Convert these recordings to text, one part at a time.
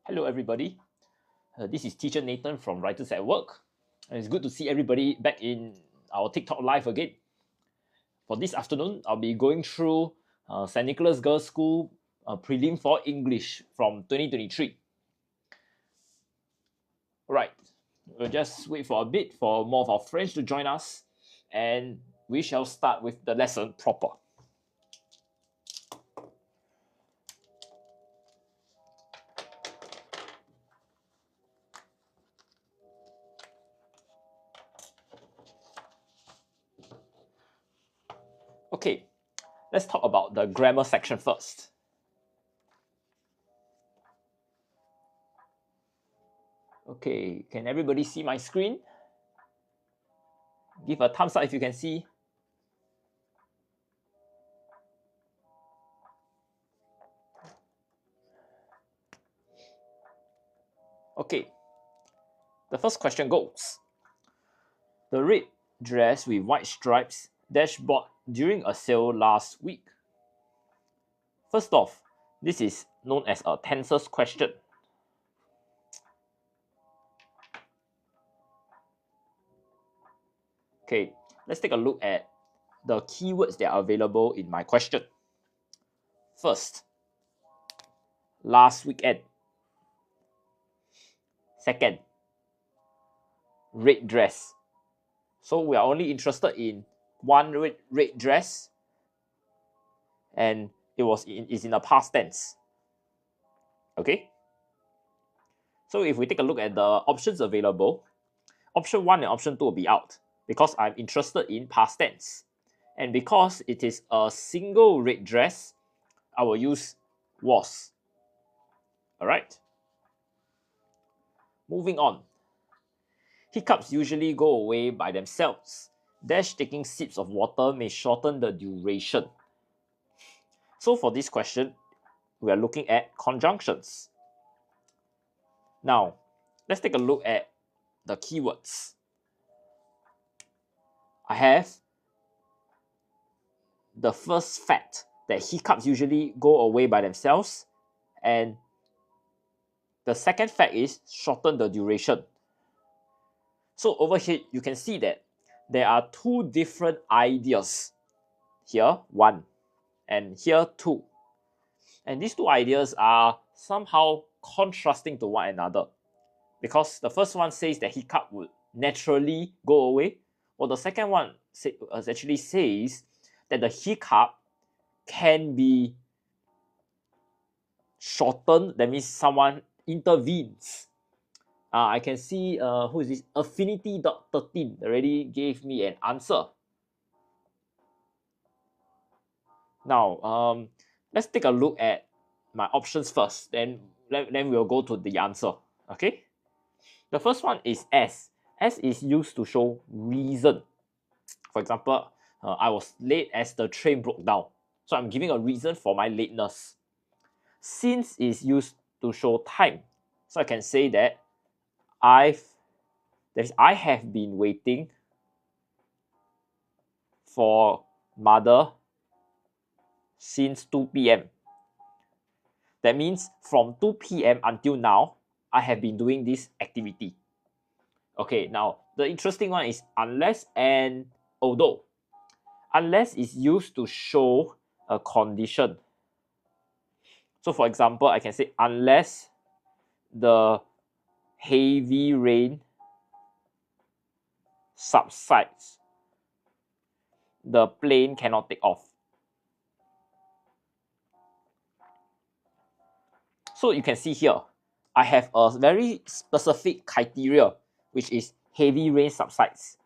Hello everybody, this is teacher Nathan from Writers at Work, and it's good to see everybody back in our TikTok live again. For this afternoon, I'll be going through St. Nicholas Girls' School Prelim for English from 2023. Alright, we'll just wait for a bit for more of our friends to join us, and we shall start with the lesson proper. Okay, let's talk about the grammar section first. Okay, can everybody see my screen? Give a thumbs up if you can see. Okay, the first question goes. The red dress with white stripes bought during a sale last week. First off, this is known as a tenses question. Okay, let's take a look at the keywords that are available in my question. First, last weekend. Second, red dress. So we are only interested in one red dress, and it's in a past tense. Okay? So if we take a look at the options available, option 1 and option 2 will be out because I'm interested in past tense. And because it is a single red dress, I will use was. Alright? Moving on. Hiccups usually go away by themselves. Taking sips of water may shorten the duration. So for this question, we are looking at conjunctions. Now, let's take a look at the keywords. I have the first fact that hiccups usually go away by themselves, and the second fact is shorten the duration. So over here, you can see that there are two different ideas. Here, 1, and here, 2. And these two ideas are somehow contrasting to one another. Because the first one says that hiccup would naturally go away, while the second one actually says that the hiccup can be shortened. That means someone intervenes. I can see, who is this? 𝗖𝗢𝗡𝗘𝗖𝗓 already gave me an answer. Now, let's take a look at my options first. Then we'll go to the answer. Okay? The first one is S. S is used to show reason. For example, I was late as the train broke down. So I'm giving a reason for my lateness. Since is used to show time. So I can say that I have been waiting for mother since 2 p.m. That means from 2 p.m. until now, I have been doing this activity. Okay, now the interesting one is unless and although. Unless is used to show a condition. So for example, I can say unless the heavy rain subsides, the plane cannot take off. So you can see here, I have a very specific criteria, which is heavy rain subsides.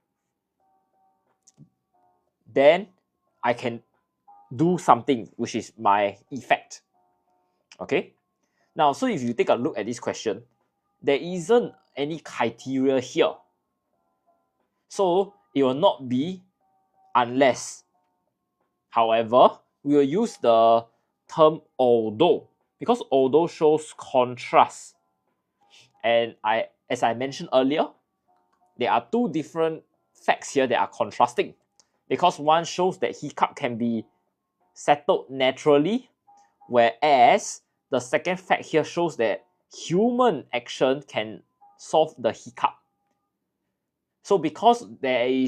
Then I can do something, which is my effect. Okay? Now, so if you take a look at this question, there isn't any criteria here. So it will not be unless. However, we will use the term although, because although shows contrast. And as I mentioned earlier, there are two different facts here that are contrasting. Because one shows that hiccup can be settled naturally, whereas the second fact here shows that human action can solve the hiccup. So because there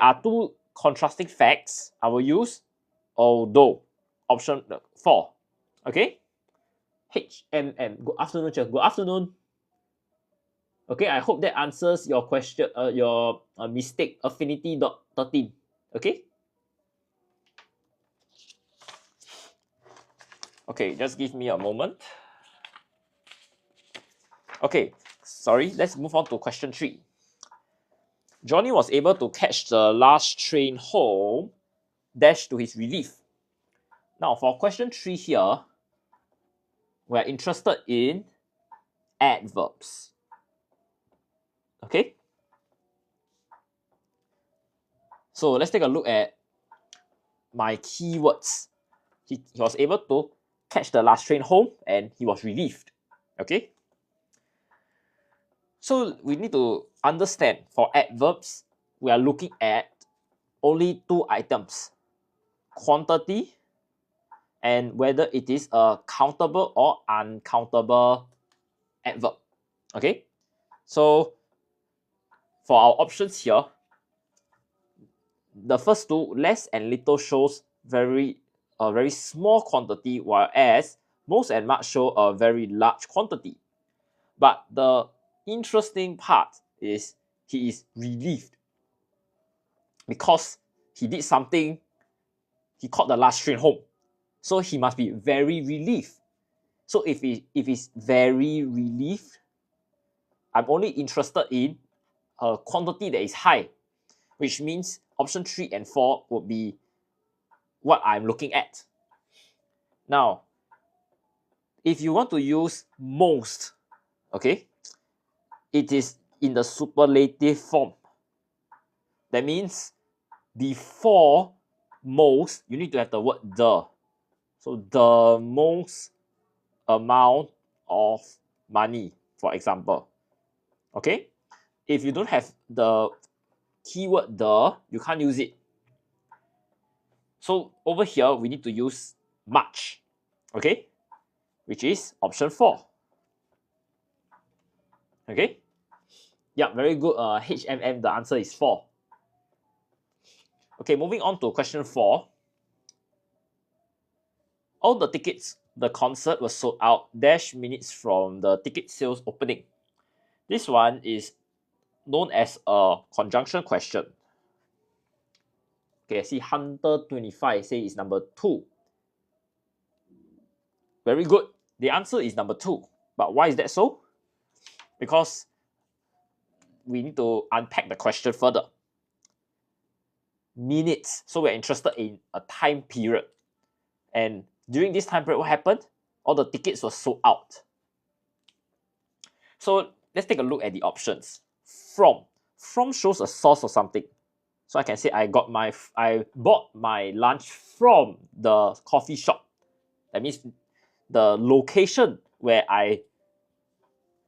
are two contrasting facts, I will use although, option 4. Okay? HMM. Good afternoon, Cher. Good afternoon. Okay, I hope that answers your question, your mistake, affinity.13. Okay? Okay, just give me a moment. Okay, sorry, let's move on to question 3. Johnny was able to catch the last train home, dash to his relief. Now, for question 3 here, we're interested in adverbs. Okay? So let's take a look at my keywords. He was able to catch the last train home and he was relieved. Okay? So we need to understand, for adverbs, we are looking at only 2 items: quantity and whether it is a countable or uncountable adverb. Okay? So for our options here, the first 2, less and little, shows a very small quantity, whereas most and much show a very large quantity. But the interesting part is he is relieved because he did something. He caught the last train home, so he must be very relieved. So if he's very relieved, I'm only interested in a quantity that is high, which means option 3 and 4 would be what I'm looking at. Now, if you want to use most, okay, it is in the superlative form. That means before most, you need to have the word the. So the most amount of money, for example. Okay? If you don't have the keyword the, you can't use it. So over here, we need to use much. Okay? Which is option 4. Okay? Yeah, very good. HMM, the answer is 4. Okay, moving on to question 4. All the tickets, the concert was sold out dash minutes from the ticket sales opening. This one is known as a conjunction question. Okay, I see Hunter25 say it's number 2. Very good. The answer is number 2. But why is that so? Because we need to unpack the question further. Minutes. So we're interested in a time period. And during this time period, what happened? All the tickets were sold out. So let's take a look at the options. From. From shows a source of something. So I can say I bought my lunch from the coffee shop. That means the location where I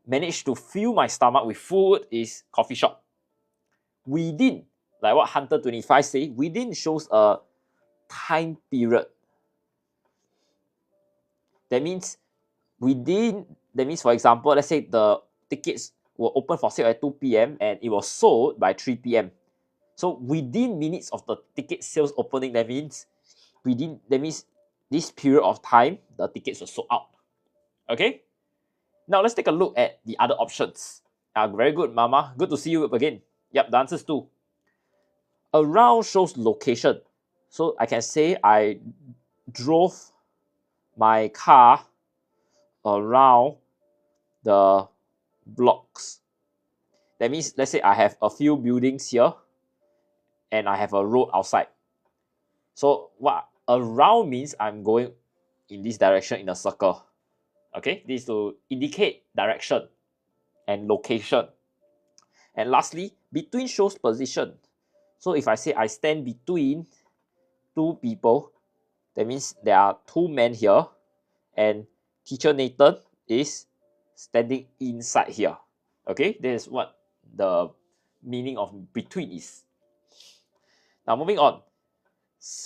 managed to fill my stomach with food is coffee shop. Within, like what Hunter25 say, within shows a time period. That means for example, let's say the tickets were open for sale at 2 p.m. and it was sold by 3 p.m. So within minutes of the ticket sales opening, that means this period of time, the tickets were sold out. Okay? Now let's take a look at the other options. Very good, Mama. Good to see you again. Yep, the answer is 2. Around shows location. So I can say I drove my car around the blocks. That means, let's say I have a few buildings here and I have a road outside. So what around means I'm going in this direction in a circle. Okay, this is to indicate direction and location. And lastly, between shows position. So if I say I stand between 2 people, that means there are 2 men here and teacher Nathan is standing inside here. Okay, this is what the meaning of between is. Now moving on.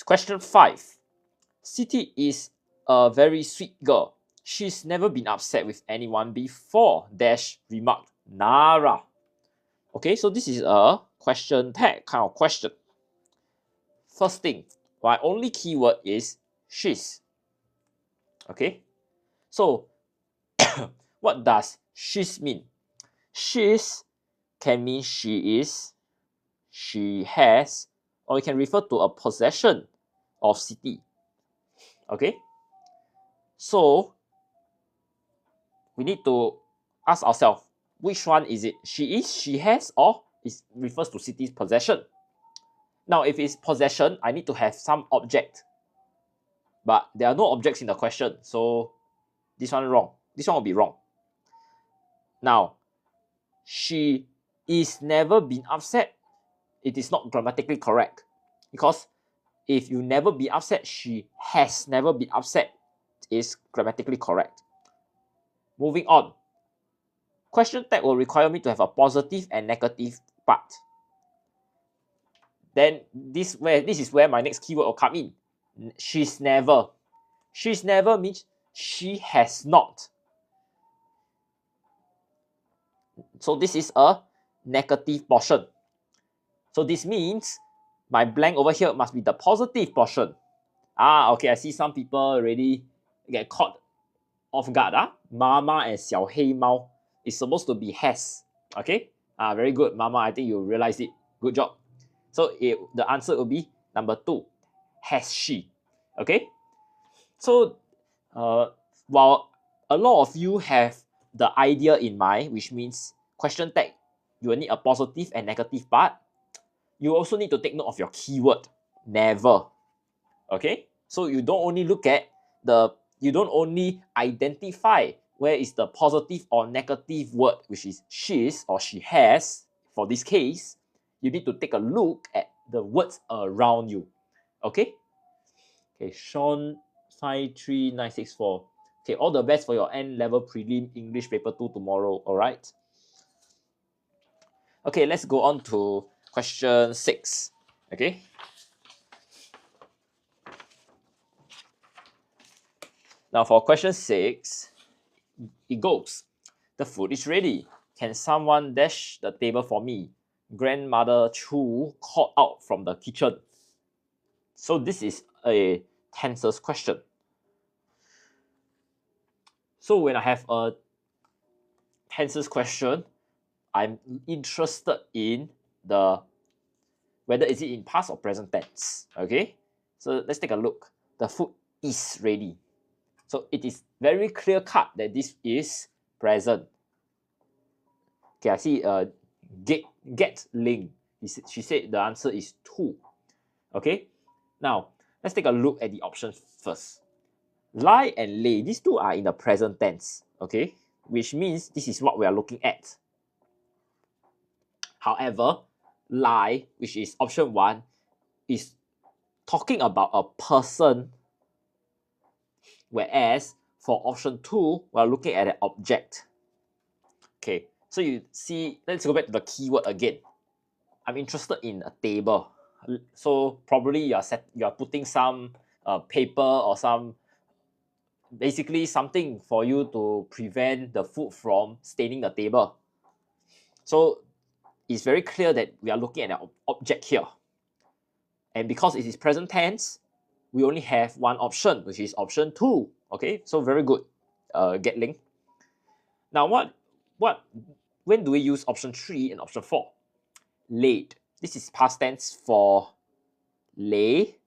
Question 5. Siti is a very sweet girl. she's never been upset with anyone before, dash, remarked Nara. Okay, so this is a question tag kind of question. First thing, my only keyword is she's. Okay, so what does she's mean? She's can mean she is, she has, or it can refer to a possession of city. Okay, so we need to ask ourselves, which one is it? She is, she has, or it refers to city's possession? Now, if it's possession, I need to have some object. But there are no objects in the question, so this one wrong. This one will be wrong. Now, she is never been upset. It is not grammatically correct. Because if you never be upset, she has never been upset is grammatically correct. Moving on. Question tag will require me to have a positive and negative part. Then this is where my next keyword will come in. She's never. She's never means she has not. So this is a negative portion. So this means my blank over here must be the positive portion. Okay, I see some people already get caught off guard. Mama and 𝗖𝗓𝗡𝗖𝗧 is supposed to be has. Okay, very good, Mama. I think you realized it. Good job. So the answer will be number 2. Has she? Okay. So while a lot of you have the idea in mind, which means question tag, you will need a positive and negative part. You also need to take note of your keyword, never. Okay, so you don't only look at you don't only identify where is the positive or negative word, which is she's or she has. For this case, you need to take a look at the words around you. Okay, Sean 53964. Okay, all the best for your N-level prelim English paper 2 tomorrow. All right. Okay, let's go on to question 6. Okay. Now for question 6, it goes, the food is ready. Can someone dash the table for me? Grandmother Chu called out from the kitchen. So this is a tenses question. So when I have a tenses question, I'm interested in the whether is it in past or present tense. Okay, so let's take a look. The food is ready. So it is very clear cut that this is present. Okay, I see get Ling. She said the answer is 2. Okay, now let's take a look at the options first. Lie and lay, these two are in the present tense. Okay, which means this is what we are looking at. However, lie, which is option 1, is talking about a person, whereas for option 2, we're looking at an object. Okay, so you see, let's go back to the keyword again. I'm interested in a table. So probably you're putting some paper or some, basically something for you to prevent the food from staining the table. So it's very clear that we are looking at an object here. And because it is present tense, we only have one option, which is option 2. Okay, so very good, get Ling. Now when do we use option 3 and option 4? Laid. This is past tense for lay,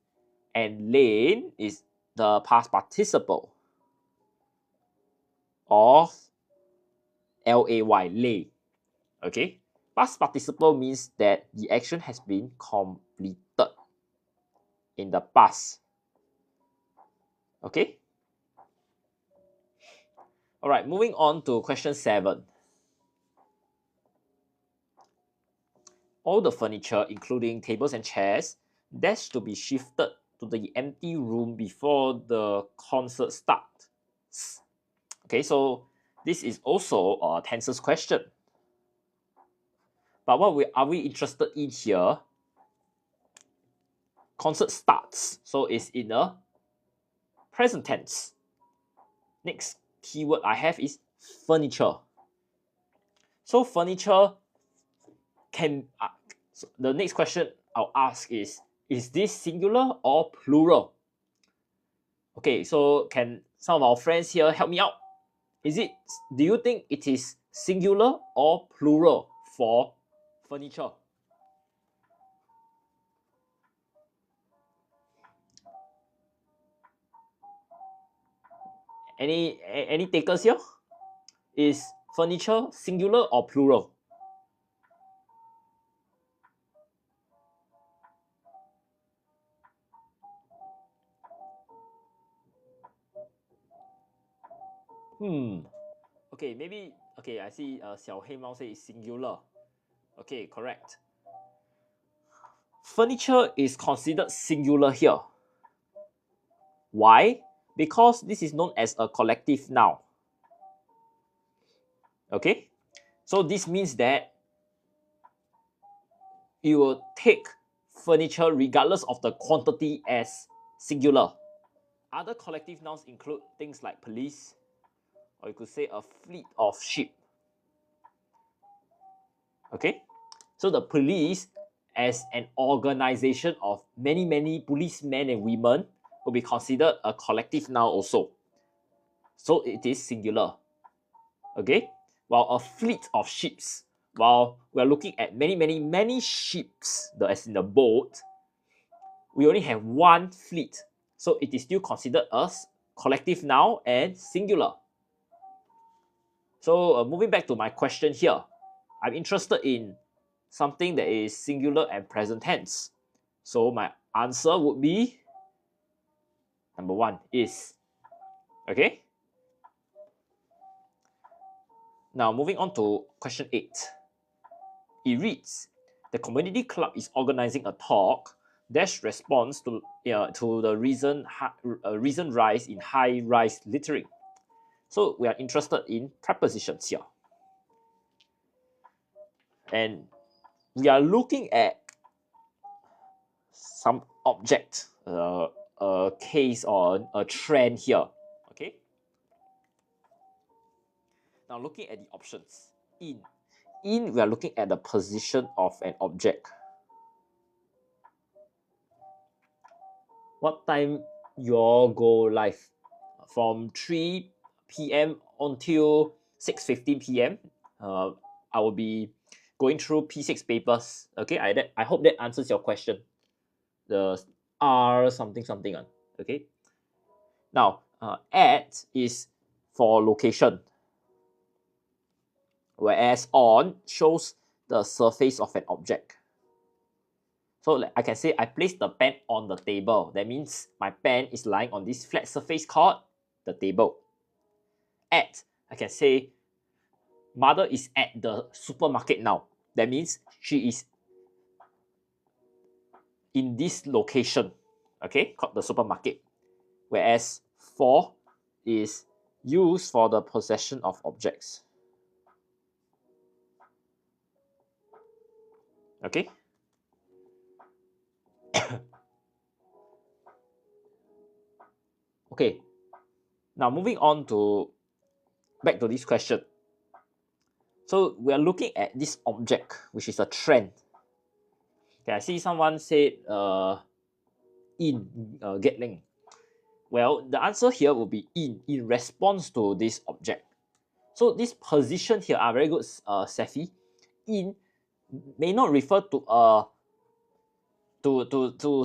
and lain is the past participle of lay, lay. Okay, past participle means that the action has been completed in the past. Okay. All right, moving on to question 7. All the furniture, including tables and chairs, dash to be shifted to the empty room before the concert starts. Okay, so this is also a tenses question. But what are we interested in here? Concert starts, so it's in a present tense. Next keyword I have is furniture. So furniture can, so the next question I'll ask is this singular or plural? Okay, so can some of our friends here help me out? Do you think it is singular or plural for furniture? Any takers here? Is furniture singular or plural? Okay, maybe, okay, I see 𝗖𝗓𝗡𝗖𝗧 say it's singular. Okay, correct. Furniture is considered singular here. Why? Because this is known as a collective noun. Okay, so this means that you will take furniture regardless of the quantity as singular. Other collective nouns include things like police, or you could say a fleet of sheep. Okay, so the police as an organization of many policemen and women will be considered a collective noun also. So it is singular. Okay, while a fleet of ships, while we're looking at many ships, as in the boat, we only have one fleet. So it is still considered as collective noun and singular. So moving back to my question here, I'm interested in something that is singular and present tense. So my answer would be number 1 is. Okay? Now moving on to question 8. It reads, the community club is organizing a talk that responds to the recent rise in high-rise littering. So we are interested in prepositions here. And we are looking at some object, a case or a trend here. Okay. Now looking at the options. In we are looking at the position of an object. What time you all go live? From 3 p.m. until 6:15 p.m. I will be going through P6 papers. Okay, I hope that answers your question. The R something on. Okay. Now, at is for location, whereas on shows the surface of an object. So I can say I placed the pen on the table. That means my pen is lying on this flat surface called the table. At, I can say mother is at the supermarket now. That means she is in this location, okay, called the supermarket. Whereas for is used for the possession of objects. Okay. Okay. Now moving on to back to this question. So we are looking at this object, which is a trend. Okay, I see someone said in 𝐸𝐑𝐿. Well, the answer here will be in response to this object. So this position here are very good, 𝗖𝗓𝗡. In may not refer to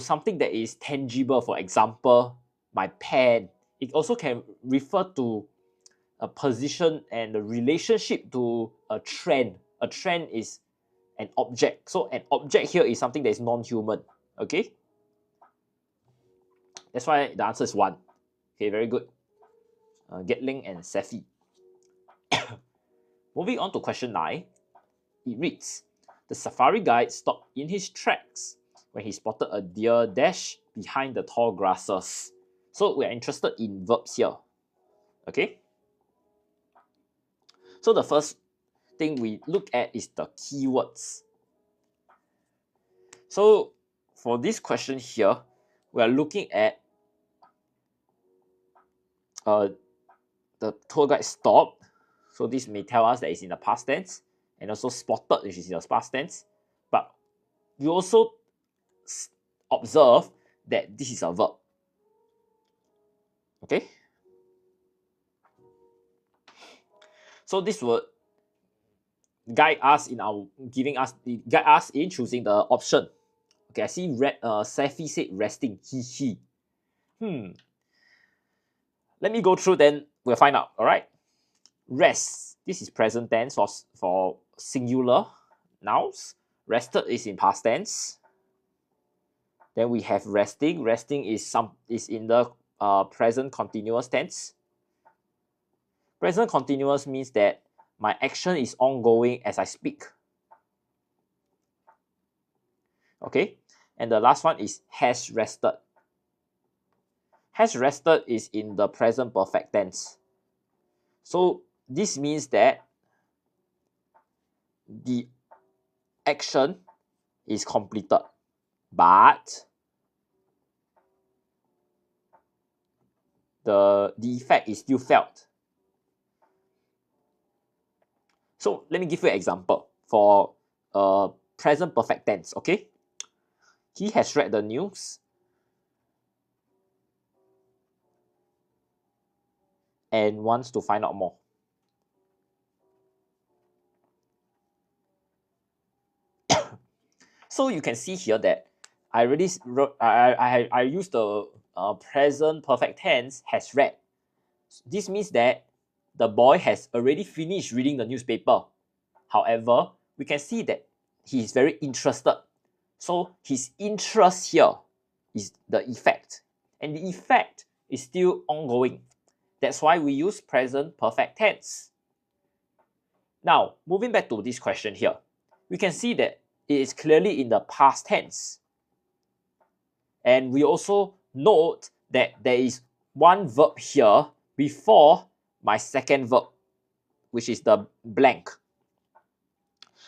something that is tangible. For example, my pen. It also can refer to a position and the relationship to a trend. A trend is an object. So an object here is something that is non-human. Okay? That's why the answer is 1. Okay, very good. 𝗸𝐿 and 𝗖𝗓𝗡. Moving on to question 9. It reads, the safari guide stopped in his tracks when he spotted a deer dash behind the tall grasses. So we are interested in verbs here. Okay? So the first thing we look at is the keywords. So for this question here, we are looking at the tour guide stopped. So this may tell us that it's in the past tense, and also spotted, which is in the past tense. But you also observe that this is a verb. Okay? So this would guide us in choosing the option. Okay, I see 𝗖𝗢𝗡𝗙𝗖𝗧 said resting, he. Let me go through, then we'll find out. All right. Rest. This is present tense for singular nouns. Rested is in past tense. Then we have resting. Resting is in the present continuous tense. Present continuous means that my action is ongoing as I speak. Okay, and the last one is has rested. Has rested is in the present perfect tense. So this means that the action is completed, but the effect is still felt. So let me give you an example for present perfect tense. Okay, he has read the news and wants to find out more. So you can see here that I already wrote, I used the present perfect tense has read. This means that the boy has already finished reading the newspaper. However, we can see that he is very interested. So his interest here is the effect, and the effect is still ongoing. That's why we use present perfect tense. Now, moving back to this question here, we can see that it is clearly in the past tense. And we also note that there is one verb here before my second verb, which is the blank.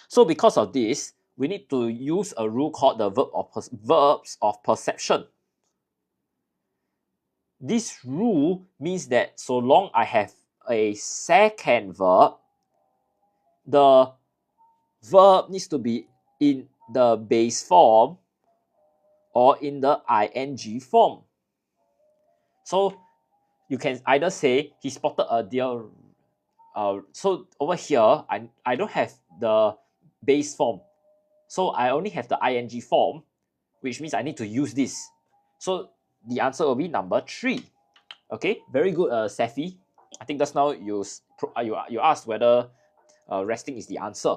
So because of this, we need to use a rule called the verbs of perception. This rule means that so long I have a second verb, the verb needs to be in the base form or in the ing form. So you can either say he spotted a deer. So over here, I don't have the base form. So I only have the ing form, which means I need to use this. So the answer will be number 3. Okay, very good, 𝗖𝗢𝗡𝗘𝗖𝗧. I think just now you asked whether resting is the answer.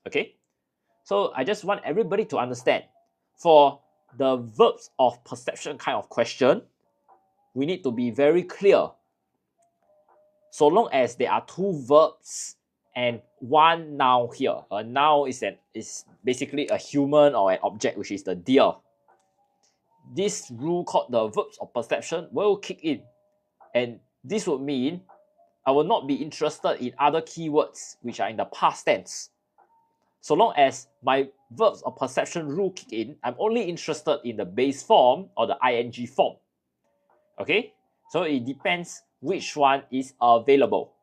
Okay, so I just want everybody to understand, for the verbs of perception kind of question, we need to be very clear. So long as there are 2 verbs and 1 noun here, a noun is basically a human or an object, which is the deer. This rule called the verbs of perception will kick in, and this would mean I will not be interested in other keywords which are in the past tense. So long as my verbs of perception rule kick in, I'm only interested in the base form or the ing form. Okay, so it depends which one is available.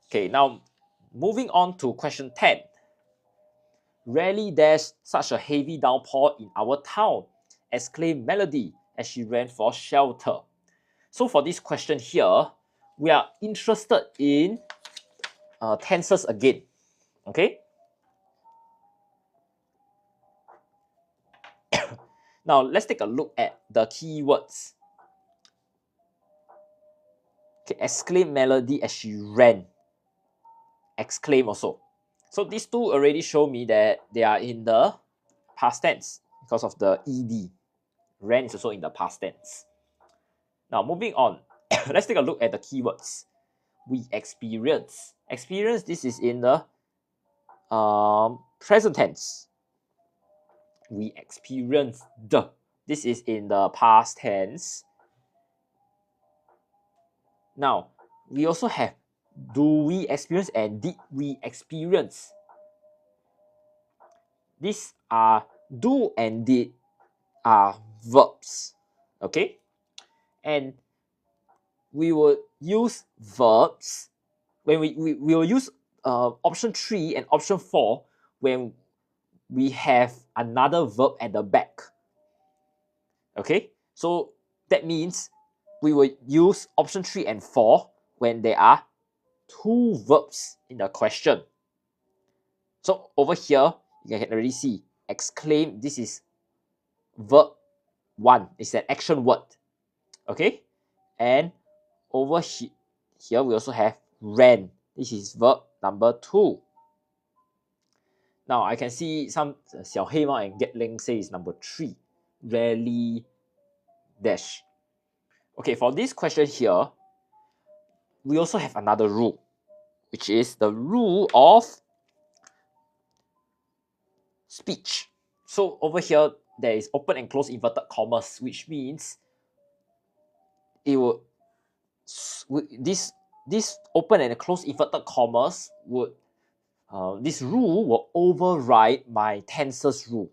Okay, now moving on to question 10. Rarely there's such a heavy downpour in our town, exclaimed Melody as she ran for shelter. So for this question here, we are interested in tenses again. Okay. Now let's take a look at the keywords. Okay, exclaimed Melody as she ran. Exclaim also. So these two already show me that they are in the past tense because of the ed. Ran is also in the past tense. Now moving on, let's take a look at the keywords. We experience. Experience, this is in the present tense. We experienced. This is in the past tense. Now, we also have do we experience and did we experience. These are do and did are verbs. Okay? And we will use verbs when we will use option 3 and option 4 when we have another verb at the back. Okay, so that means we will use option 3 and 4 when there are two verbs in the question. So over here, you can already see exclaim, this is verb 1, it's an action word. Okay, and over here we also have ran, this is verb number 2. Now I can see some 𝗖𝗓𝗡𝗓𝗓 and 𝐑𝐊 say is number 3, rarely dash. Okay, for this question here, we also have another rule, which is the rule of speech. So over here, there is open and close inverted commas, which means it will this open and close inverted commas would this rule will override my tenses rule.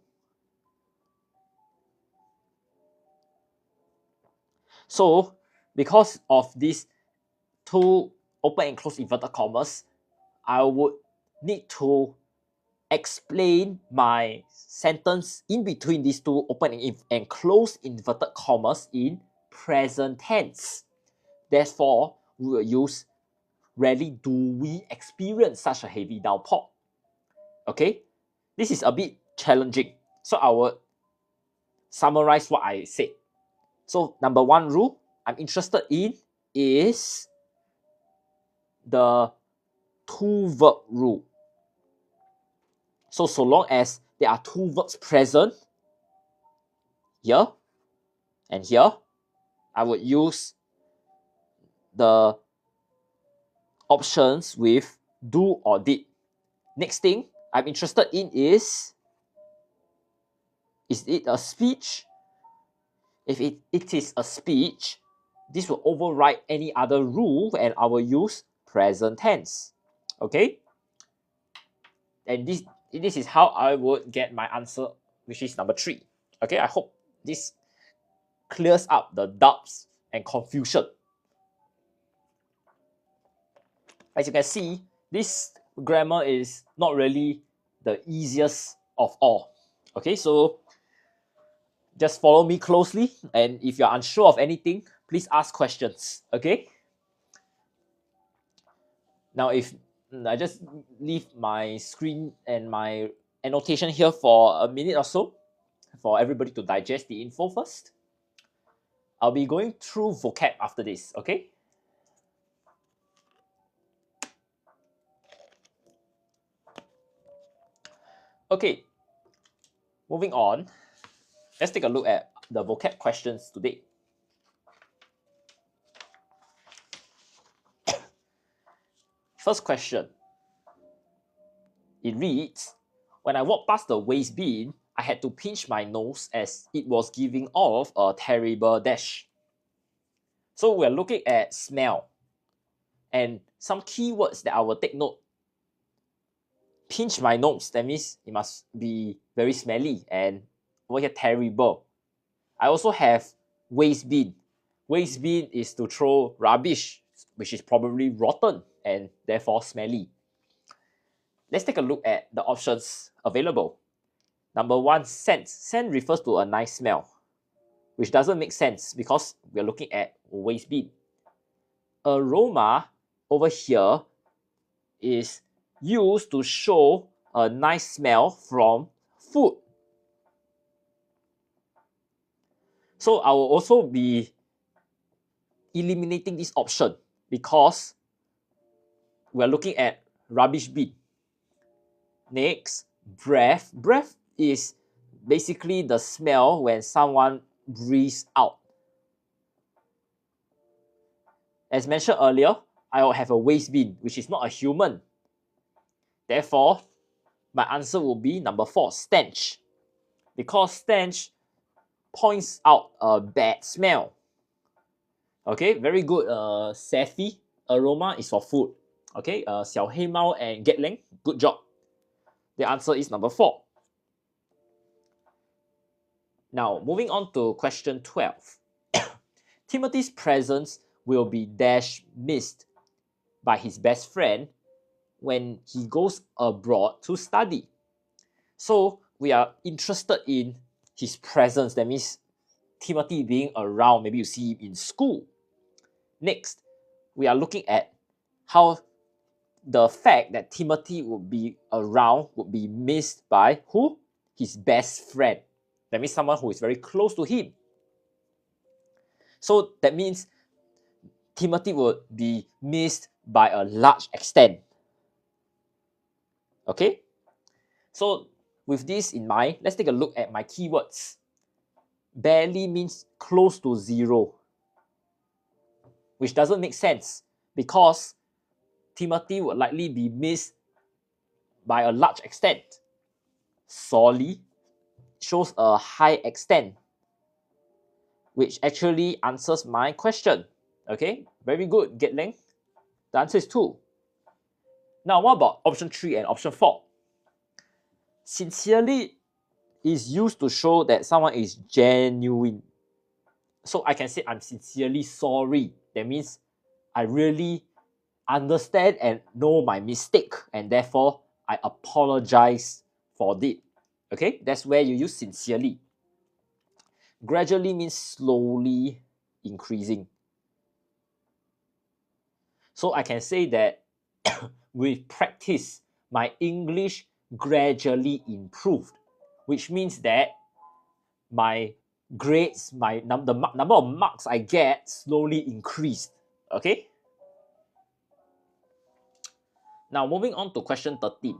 So because of these two open and close inverted commas, I would need to explain my sentence in between these two open and close inverted commas in present tense. Therefore, we will use rarely do we experience such a heavy downpour. Okay, this is a bit challenging, so I will summarize what I said. So number 1 rule I'm interested in is the two verb rule. So long as there are two verbs present here and here, I would use the options with do or did. Next thing I'm interested in is it a speech? If it is a speech, this will override any other rule and I will use present tense. Okay? And this is how I would get my answer, which is number 3. Okay, I hope this clears up the doubts and confusion. As you can see, this grammar is not really the easiest of all. Okay, so just follow me closely, and if you're unsure of anything, please ask questions. Okay? Now, if I just leave my screen and my annotation here for a minute or so for everybody to digest the info first. I'll be going through vocab after this, okay? Okay, moving on. Let's take a look at the vocab questions today. First question. It reads, when I walked past the waste bin, I had to pinch my nose as it was giving off a terrible dash. So we're looking at smell. And some keywords that I will take note. Pinch my nose, that means it must be very smelly, and over here terrible. I also have waste bin. Waste bin is to throw rubbish, which is probably rotten and therefore smelly. Let's take a look at the options available. Number 1, scent. Scent refers to a nice smell, which doesn't make sense because we're looking at waste bin. Aroma over here is used to show a nice smell from food. So I will also be eliminating this option because we're looking at rubbish bin. Next, breath. Breath is basically the smell when someone breathes out. As mentioned earlier, I will have a waste bin, which is not a human. Therefore, my answer will be number 4, stench. Because stench points out a bad smell. Okay, very good, 𝗖𝗓𝗡. Aroma is for food. Okay, 𝗖𝗓𝗡𝗓𝗓 and 𝐑𝐊, good job. The answer is number 4. Now, moving on to question 12. Timothy's presence will be dash missed by his best friend when he goes abroad to study. So we are interested in his presence. That means Timothy being around. Maybe you see him in school. Next, we are looking at how the fact that Timothy would be around would be missed by who? His best friend. That means someone who is very close to him. So that means Timothy would be missed by a large extent. Okay? So with this in mind, let's take a look at my keywords. Barely means close to zero, which doesn't make sense because Timothy would likely be missed by a large extent. Sorely shows a high extent, which actually answers my question. Okay, very good, Gatling. The answer is 2. Now, what about option 3 and option 4? Sincerely is used to show that someone is genuine. So I can say I'm sincerely sorry. That means I really understand and know my mistake, and therefore I apologize for it. Okay, that's where you use sincerely. Gradually means slowly increasing. So I can say that with practice, my English gradually improved, which means that my grades, the number of marks I get slowly increased. Okay? Now moving on to question 13.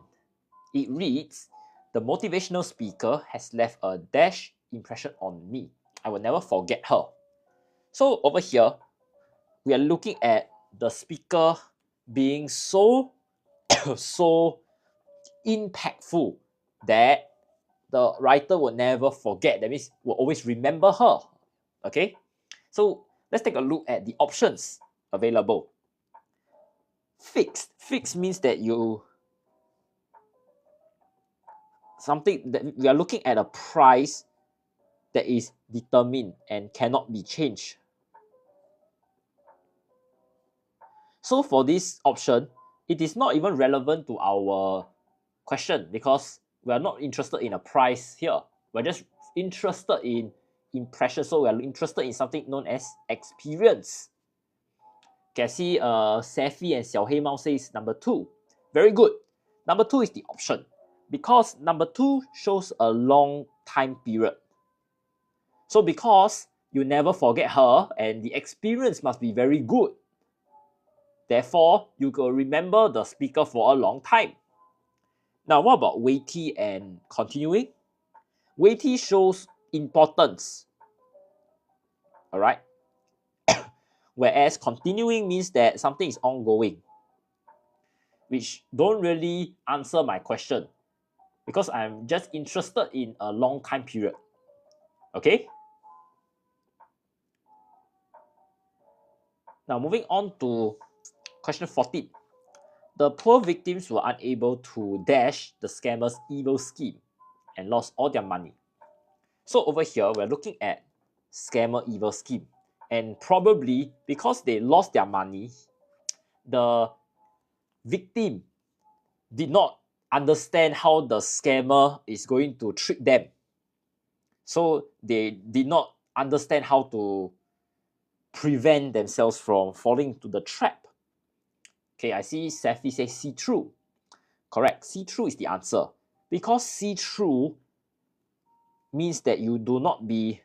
It reads, the motivational speaker has left a dash impression on me. I will never forget her. So over here, we are looking at the speaker being so impactful that the writer will never forget. That means will always remember her. Okay? So let's take a look at the options available. Fixed. Fixed means that we are looking at a price that is determined and cannot be changed. So for this option, it is not even relevant to our question because we are not interested in a price here. We're just interested in impression. So we are interested in something known as experience. Can see 𝗖𝗢 and 𝗖𝗓𝗡 says number 2. Very good. Number 2 is the option because number 2 shows a long time period. So because you never forget her and the experience must be very good, therefore you will remember the speaker for a long time. Now what about weighty and continuing? Weighty shows importance. Alright? Whereas continuing means that something is ongoing, which don't really answer my question because I'm just interested in a long time period. Okay? Now moving on to question 14. The poor victims were unable to dash the scammer's evil scheme and lost all their money. So over here, we're looking at scammer evil scheme. And probably because they lost their money, the victim did not understand how the scammer is going to trick them. So they did not understand how to prevent themselves from falling into the trap. Okay, I see 𝗖𝗢 says see through. Correct, see through is the answer. Because see through means that you do not be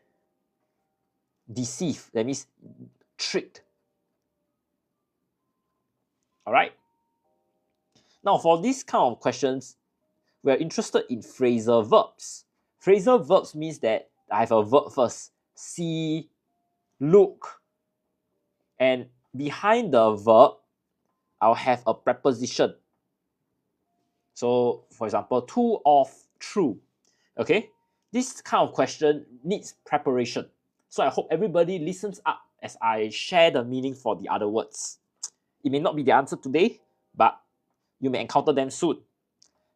deceived. That means tricked. Alright? Now for these kind of questions, we're interested in phrasal verbs. Phrasal verbs means that I have a verb first. See, look. And behind the verb, I'll have a preposition. So, for example, to, of, through. Okay? This kind of question needs preparation. So I hope everybody listens up as I share the meaning for the other words. It may not be the answer today, but you may encounter them soon.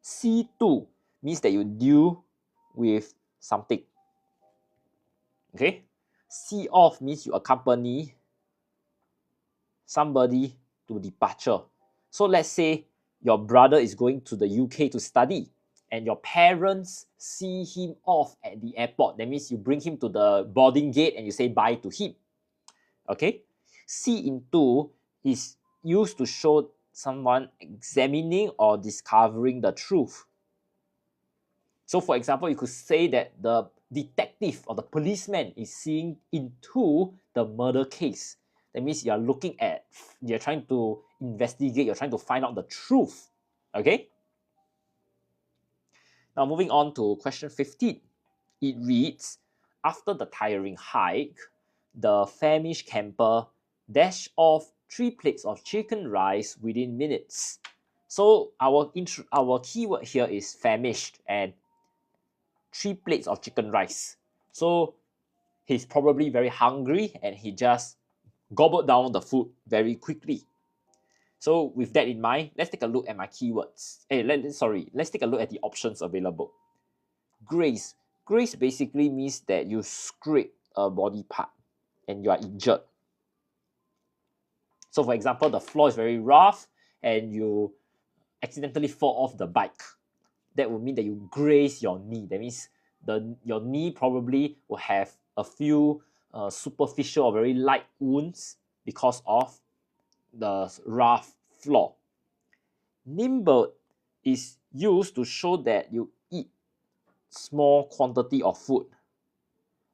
See to means that you deal with something. Okay? See off means you accompany somebody to departure. So let's say your brother is going to the UK to study and your parents see him off at the airport. That means you bring him to the boarding gate and you say bye to him. Okay? 𝗖𝗎𝗓𝗓 is used to show someone examining or discovering the truth. So for example, you could say that the detective or the policeman is seeing into the murder case. That means you're trying to investigate, you're trying to find out the truth. Okay? Now moving on to question 15. It reads, after the tiring hike, the famished camper dashed off 3 plates of chicken rice within minutes. So our keyword here is famished and 3 plates of chicken rice. So he's probably very hungry and he just gobbled down the food very quickly. So with that in mind, let's take a look at my keywords. Let's take a look at the options available. Graze. Graze basically means that you scrape a body part and you are injured. So for example, the floor is very rough and you accidentally fall off the bike. That would mean that you graze your knee. That means your knee probably will have a few superficial or very light wounds because of the rough floor. Nimble is used to show that you eat small quantity of food.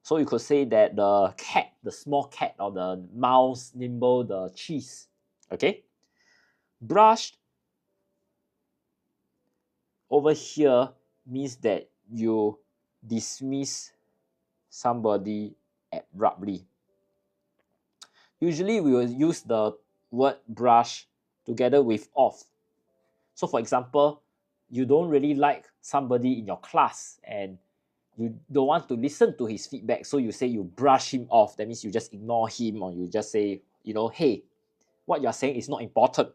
So you could say that the small cat or the mouse nibble the cheese. Okay? Brushed over here means that you dismiss somebody abruptly. Usually we will use the word brush together with off. So for example, you don't really like somebody in your class and you don't want to listen to his feedback, so you say you brush him off. That means you just ignore him or you just say, hey, what you're saying is not important.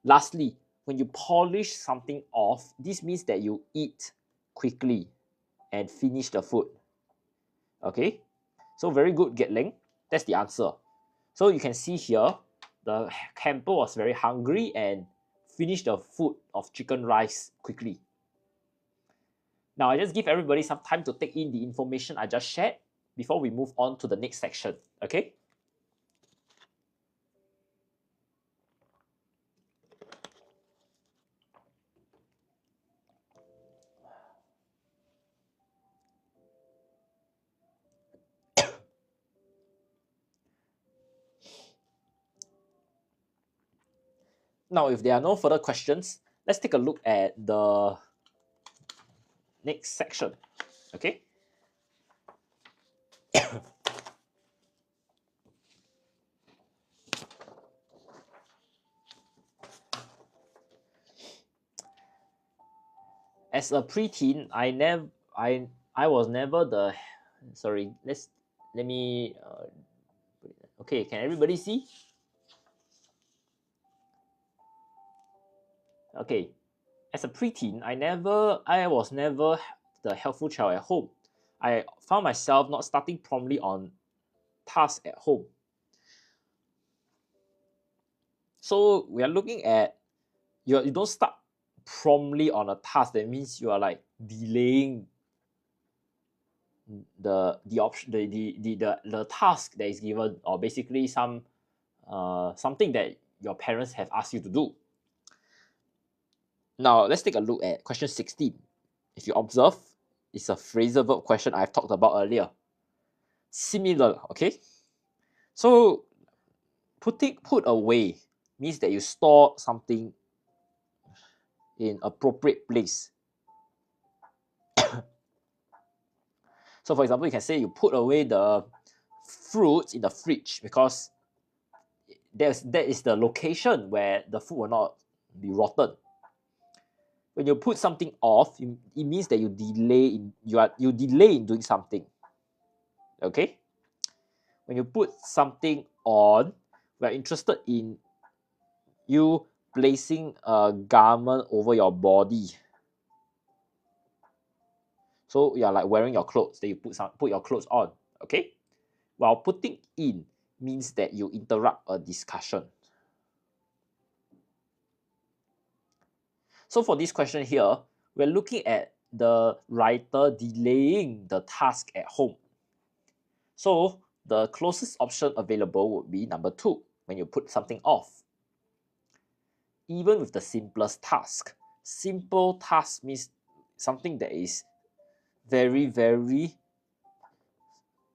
Lastly, when you polish something off, this means that you eat quickly and finish the food. Okay, so very good, Gatling. That's the answer. So you can see here, the camper was very hungry and finished the food of chicken rice quickly. Now, I just give everybody some time to take in the information I just shared before we move on to the next section, okay? Now, if there are no further questions, let's take a look at the next section, okay? As a preteen, I was never the, sorry, let me, okay, can everybody see? Okay, as a preteen, I was never the helpful child at home. I found myself not starting promptly on tasks at home. So we are looking at, you don't start promptly on a task. That means you are like delaying the task that is given, or basically something that your parents have asked you to do. Now let's take a look at question 16. If you observe, it's a phrasal verb question I've talked about earlier. Similar, okay? So put away means that you store something in appropriate place. So for example, you can say you put away the fruits in the fridge because that is the location where the food will not be rotten. When you put something off, it means that you delay in doing something. Okay? When you put something on, we're interested in you placing a garment over your body. So you're like wearing your clothes, then you put your clothes on. Okay? While putting in means that you interrupt a discussion. So for this question here, we're looking at the writer delaying the task at home. So the closest option available would be number 2, when you put something off. Even with the simplest task. Simple task means something that is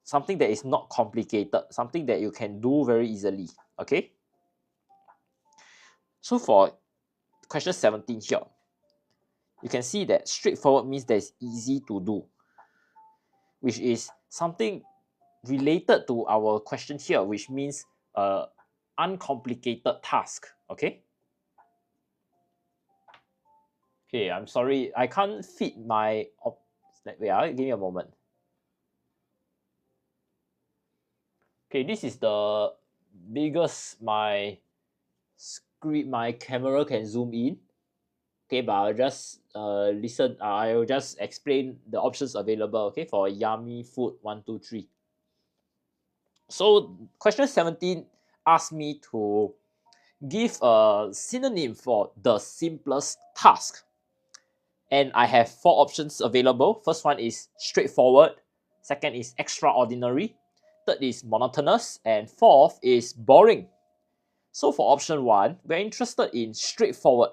something that is not complicated, something that you can do very easily, okay? So for question 17 here, you can see that straightforward means that it's easy to do, which is something related to our question here, which means uncomplicated task, okay? Okay, I'm sorry, I can't fit my... Wait, give me a moment. Okay, this is the biggest my camera can zoom in. Okay, but I'll just I'll just explain the options available, okay, for yummy food 1, 2, 3. So question 17 asked me to give a synonym for the simplest task. And I have 4 options available. First one is straightforward. Second is extraordinary. Third is monotonous. And fourth is boring. So for option 1, we're interested in straightforward.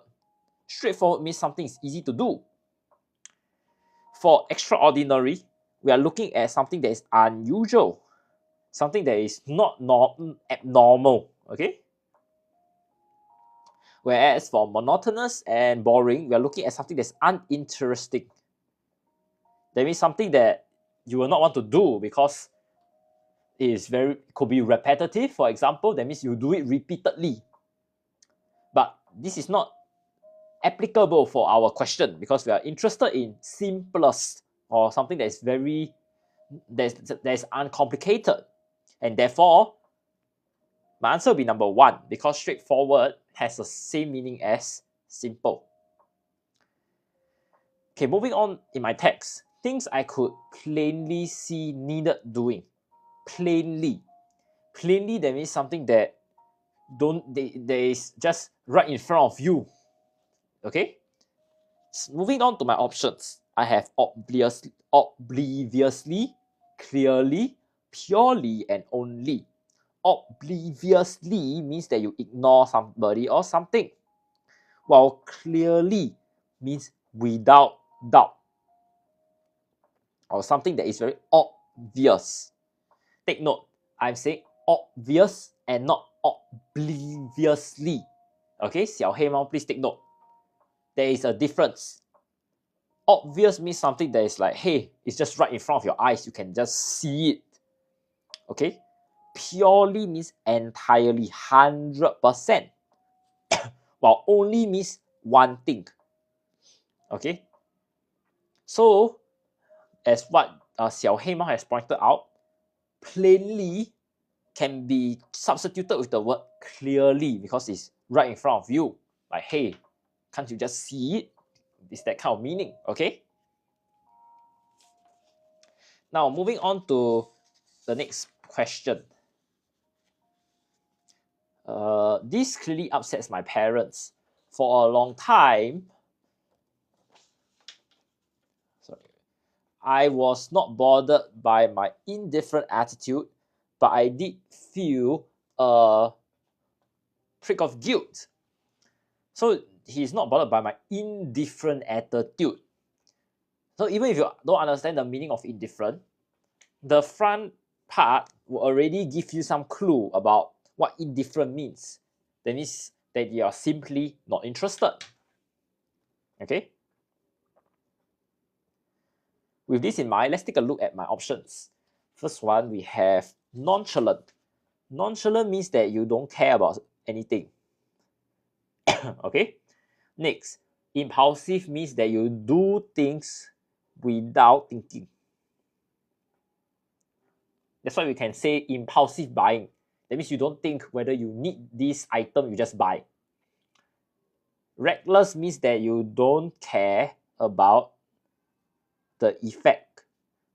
Straightforward means something is easy to do. For extraordinary, we are looking at something that is unusual. Something that is not abnormal. Okay? Whereas for monotonous and boring, we are looking at something that's uninteresting. That means something that you will not want to do because it could be repetitive, for example. That means you do it repeatedly. But this is not applicable for our question because we are interested in simplest, or something that is that's uncomplicated. And therefore, my answer will be number 1, because straightforward has the same meaning as simple. Okay, moving on in my text. Things I could plainly see needed doing. Plainly. Plainly, that means something that that is just right in front of you. Okay? Moving on to my options. I have obliviously, clearly, purely, and only. Obliviously means that you ignore somebody or something, while clearly means without doubt, or something that is very obvious. Take note, I'm saying obvious and not obliviously. Okay, 小黑猫, please take note. There is a difference. Obvious means something that is like, hey, it's just right in front of your eyes. You can just see it. Okay? Purely means entirely, 100%. While only means one thing. Okay? So, as what 小黑猫 has pointed out, plainly can be substituted with the word clearly because it's right in front of you. Like, hey, can't you just see it? It's that kind of meaning, okay? Now, moving on to the next question. This clearly upsets my parents. For a long time, I was not bothered by my indifferent attitude, but I did feel a prick of guilt. So he's not bothered by my indifferent attitude. So even if you don't understand the meaning of indifferent, the front part will already give you some clue about what indifferent means. That means that you are simply not interested. Okay? With this in mind, let's take a look at my options. First one, we have nonchalant. Nonchalant means that you don't care about anything. Okay? Next, impulsive means that you do things without thinking. That's why we can say impulsive buying. That means you don't think whether you need this item, you just buy. Reckless means that you don't care about the effect.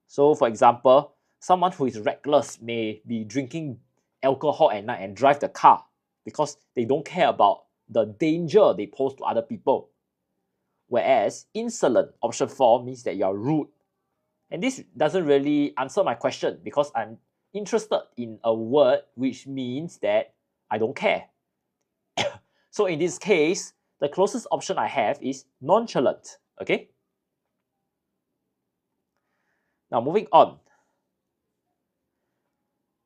So for example, someone who is reckless may be drinking alcohol at night and drive the car because they don't care about the danger they pose to other people. Whereas insolent, option 4, means that you are rude. And this doesn't really answer my question because I'm interested in a word which means that I don't care. So in this case, the closest option I have is nonchalant. Okay? Now moving on.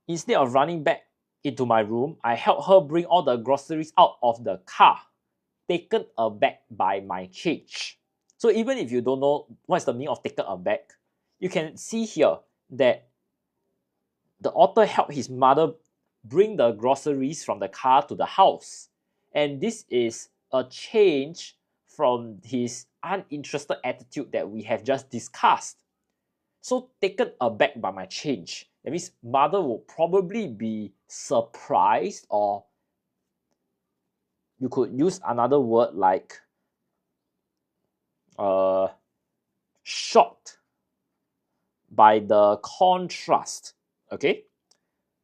Instead of running back into my room, I helped her bring all the groceries out of the car, taken aback by my change. So even if you don't know what's the meaning of taken aback, you can see here that the author helped his mother bring the groceries from the car to the house. And this is a change from his uninterested attitude that we have just discussed. So taken aback by my change. That means mother will probably be surprised, or you could use another word like shocked by the contrast. Okay?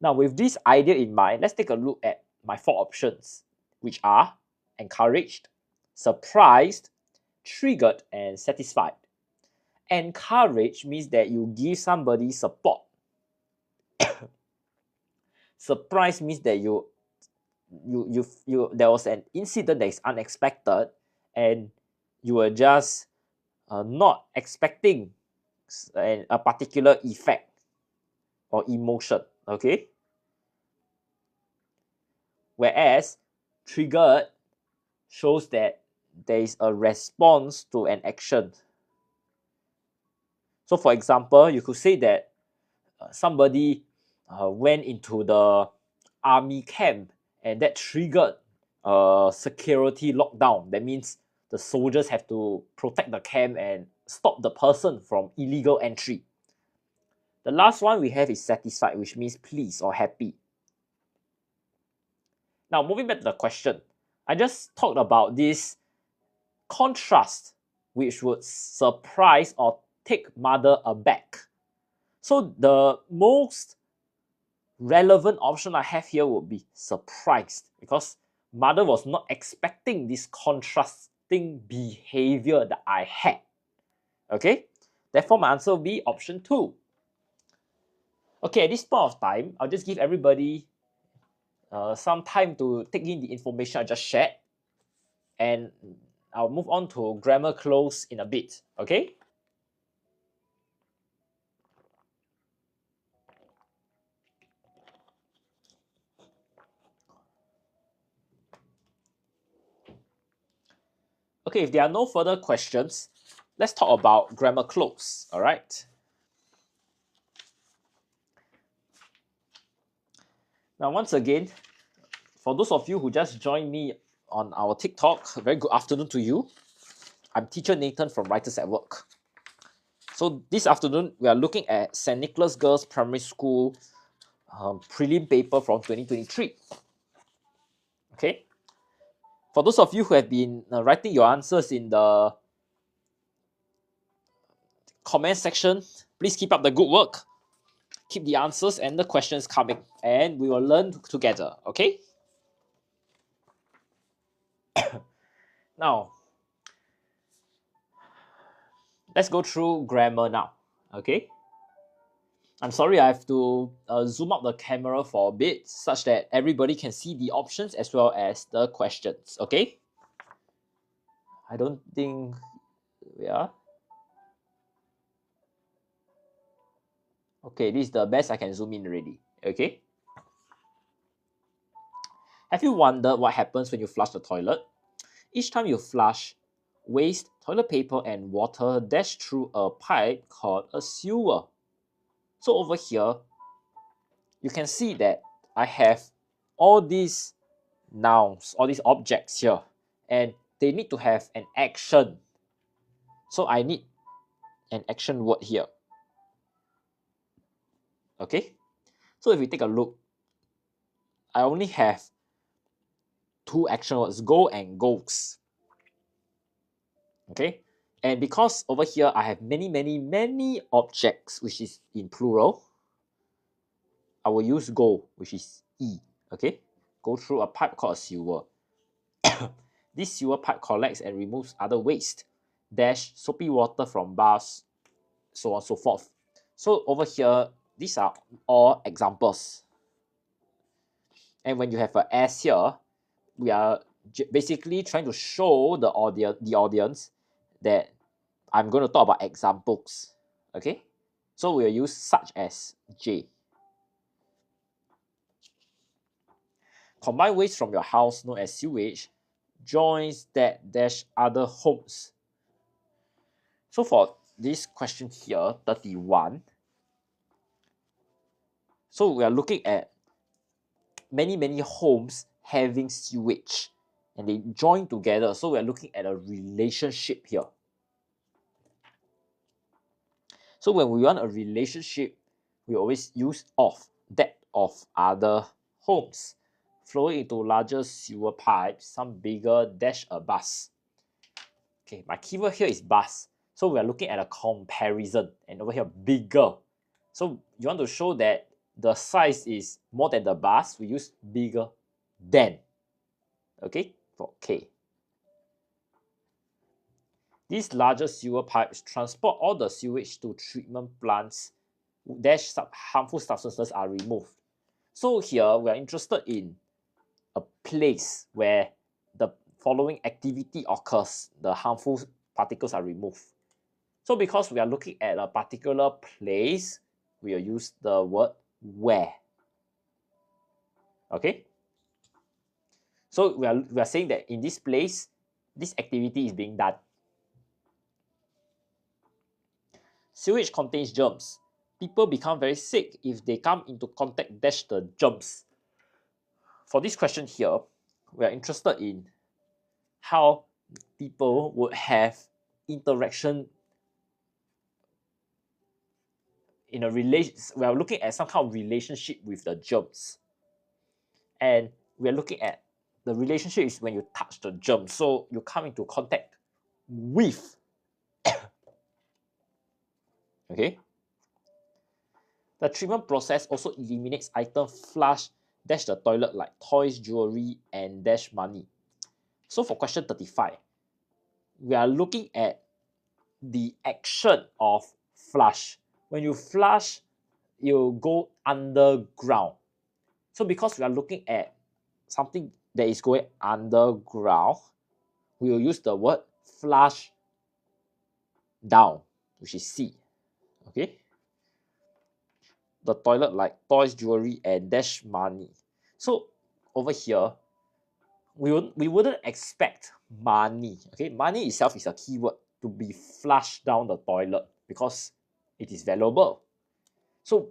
Now with this idea in mind, let's take a look at my 4 options, which are encouraged, surprised, triggered, and satisfied. Encourage means that you give somebody support. Surprise means that there was an incident that is unexpected and you were just not expecting a particular effect or emotion. Okay? Whereas triggered shows that there is a response to an action. So for example, you could say that somebody went into the army camp and that triggered a security lockdown. That means the soldiers have to protect the camp and stop the person from illegal entry. The last one we have is satisfied, which means pleased or happy. Now moving back to the question, I just talked about this contrast which would surprise or take mother aback. So the most relevant option I have here would be surprised, because mother was not expecting this contrasting behavior that I had. Okay, therefore my answer will be option 2. Okay, at this point of time, I'll just give everybody some time to take in the information I just shared, and I'll move on to grammar close in a bit. Okay. Okay, if there are no further questions, let's talk about grammar close. All right. Now, once again, for those of you who just joined me on our TikTok, very good afternoon to you. I'm teacher Nathan from Writers at Work. So this afternoon, we are looking at St. Nicholas Girls Primary School prelim paper from 2023. Okay. For those of you who have been writing your answers in the comment section, please keep up the good work. Keep the answers and the questions coming, and we will learn together. Okay. Now, let's go through grammar now. Okay. I'm sorry, I have to zoom up the camera for a bit such that everybody can see the options as well as the questions. Okay. I don't think, yeah. Okay, this is the best I can zoom in already. Okay. Have you wondered what happens when you flush the toilet? Each time you flush, waste, toilet paper, and water dash through a pipe called a sewer. So over here, you can see that I have all these nouns, all these objects here, and they need to have an action. So I need an action word here. Okay? So if we take a look, I only have 2 action words, go and goes. Okay? And because over here I have many objects, which is in plural, I will use go, which is E. Okay, go through a pipe called a sewer. This sewer pipe collects and removes other waste, dash soapy water from baths, so on and so forth. So over here, these are all examples. And when you have an S here, we are basically trying to show the audience that I'm going to talk about examples. Okay, so we'll use such as J. Combined waste from your house, known as sewage, joins that dash other homes. So for this question here, 31, so we are looking at many homes having sewage and they join together. So we are looking at a relationship here. So when we want a relationship, we always use of, that of other homes, flowing into larger sewer pipes, some bigger dash a bus. Okay, my keyword here is bus. So we are looking at a comparison, and over here bigger. So you want to show that the size is more than the bus, we use bigger than. Okay, for K. These larger sewer pipes transport all the sewage to treatment plants, dash harmful substances are removed. So here we are interested in a place where the following activity occurs, the harmful particles are removed. So because we are looking at a particular place, we will use the word where. Okay? So we are saying that in this place, this activity is being done. Sewage contains germs. People become very sick if they come into contact dash the germs. For this question here, we are interested in how people would have interaction in a relation. We are looking at some kind of relationship with the germs. And we are looking at the relationship is when you touch the germ. So you come into contact with. Okay. The treatment process also eliminates items flush dash the toilet like toys, jewelry, and dash money. So for question 35, we are looking at the action of flush. When you flush, you go underground. So because we are looking at something that is going underground, we will use the word flush down, which is C. Okay. The toilet like toys, jewelry, and dash money. So over here, we wouldn't expect money. Okay, money itself is a keyword to be flushed down the toilet because it is valuable. So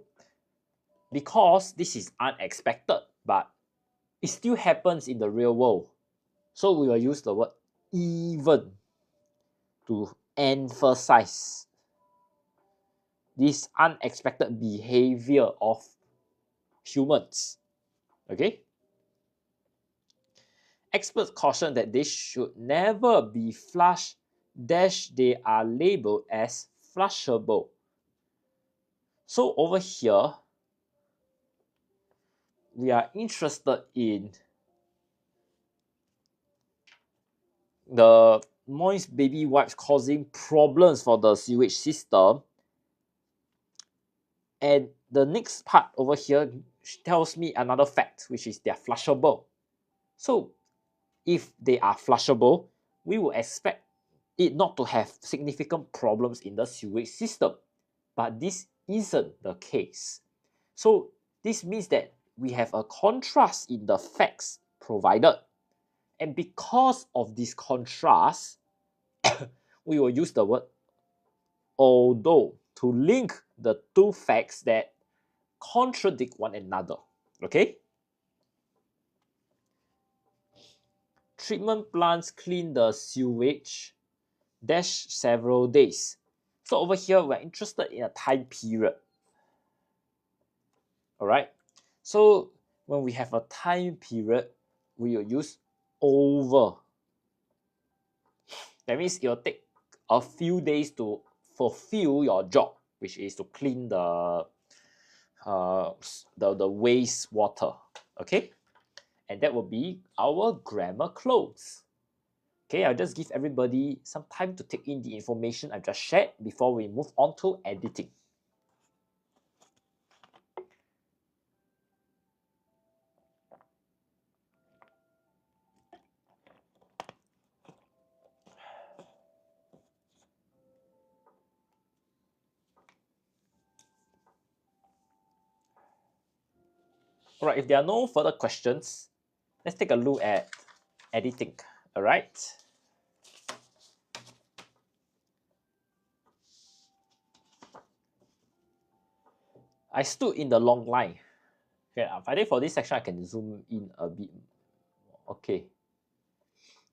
because this is unexpected, but it still happens in the real world, so we will use the word even to emphasize this unexpected behavior of humans. Okay. Experts caution that they should never be flushed dash they are labeled as flushable. So over here, we are interested in the moist baby wipes causing problems for the sewage system. And the next part over here tells me another fact, which is they're flushable. So if they are flushable, we will expect it not to have significant problems in the sewage system. But this isn't the case. So this means that we have a contrast in the facts provided. And because of this contrast, we will use the word although to link the two facts that contradict one another. Okay? Treatment plants clean the sewage dash several days. So over here, we're interested in a time period. Alright? So when we have a time period, we will use over. That means it will take a few days to fulfill your job, which is to clean the waste water. Okay, and that will be our grammar close. Okay, I'll just give everybody some time to take in the information I've just shared before we move on to editing. All right, if there are no further questions, let's take a look at editing. All right. I stood in the long line. Okay, I think for this section I can zoom in a bit. Okay.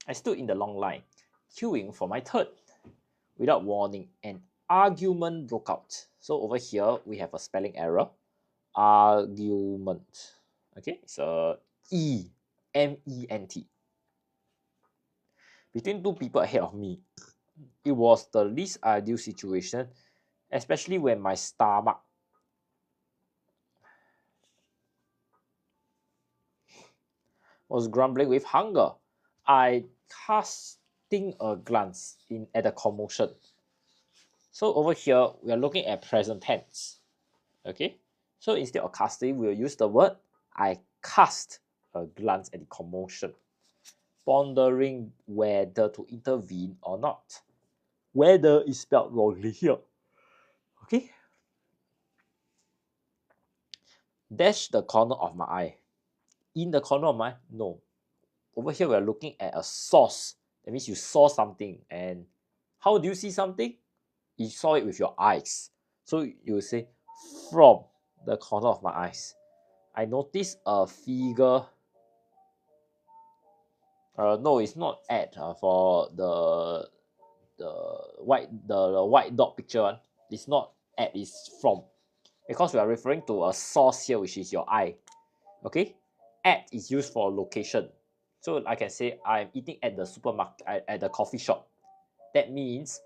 I stood in the long line, queuing for my turn. Without warning, an argument broke out. So over here we have a spelling error. Argument. Okay, so E-M-E-N-T. Between two people ahead of me. It was the least ideal situation, especially when my stomach was grumbling with hunger. I casting a glance in at the commotion. So over here, we are looking at present tense. Okay, so instead of casting, we'll use the word I cast a glance at the commotion, pondering whether to intervene or not. Whether is spelled wrongly here. Okay. Dash the corner of my eye. In the corner of my no. Over here, we are looking at a source. That means you saw something. And how do you see something? You saw it with your eyes. So you will say, from the corner of my eyes, I noticed a figure. No, it's not at for the white dot picture one. It's not at, it's from. Because we are referring to a source here, which is your eye. Okay? At is used for location. So I can say I'm eating at the supermarket, at the coffee shop. That means,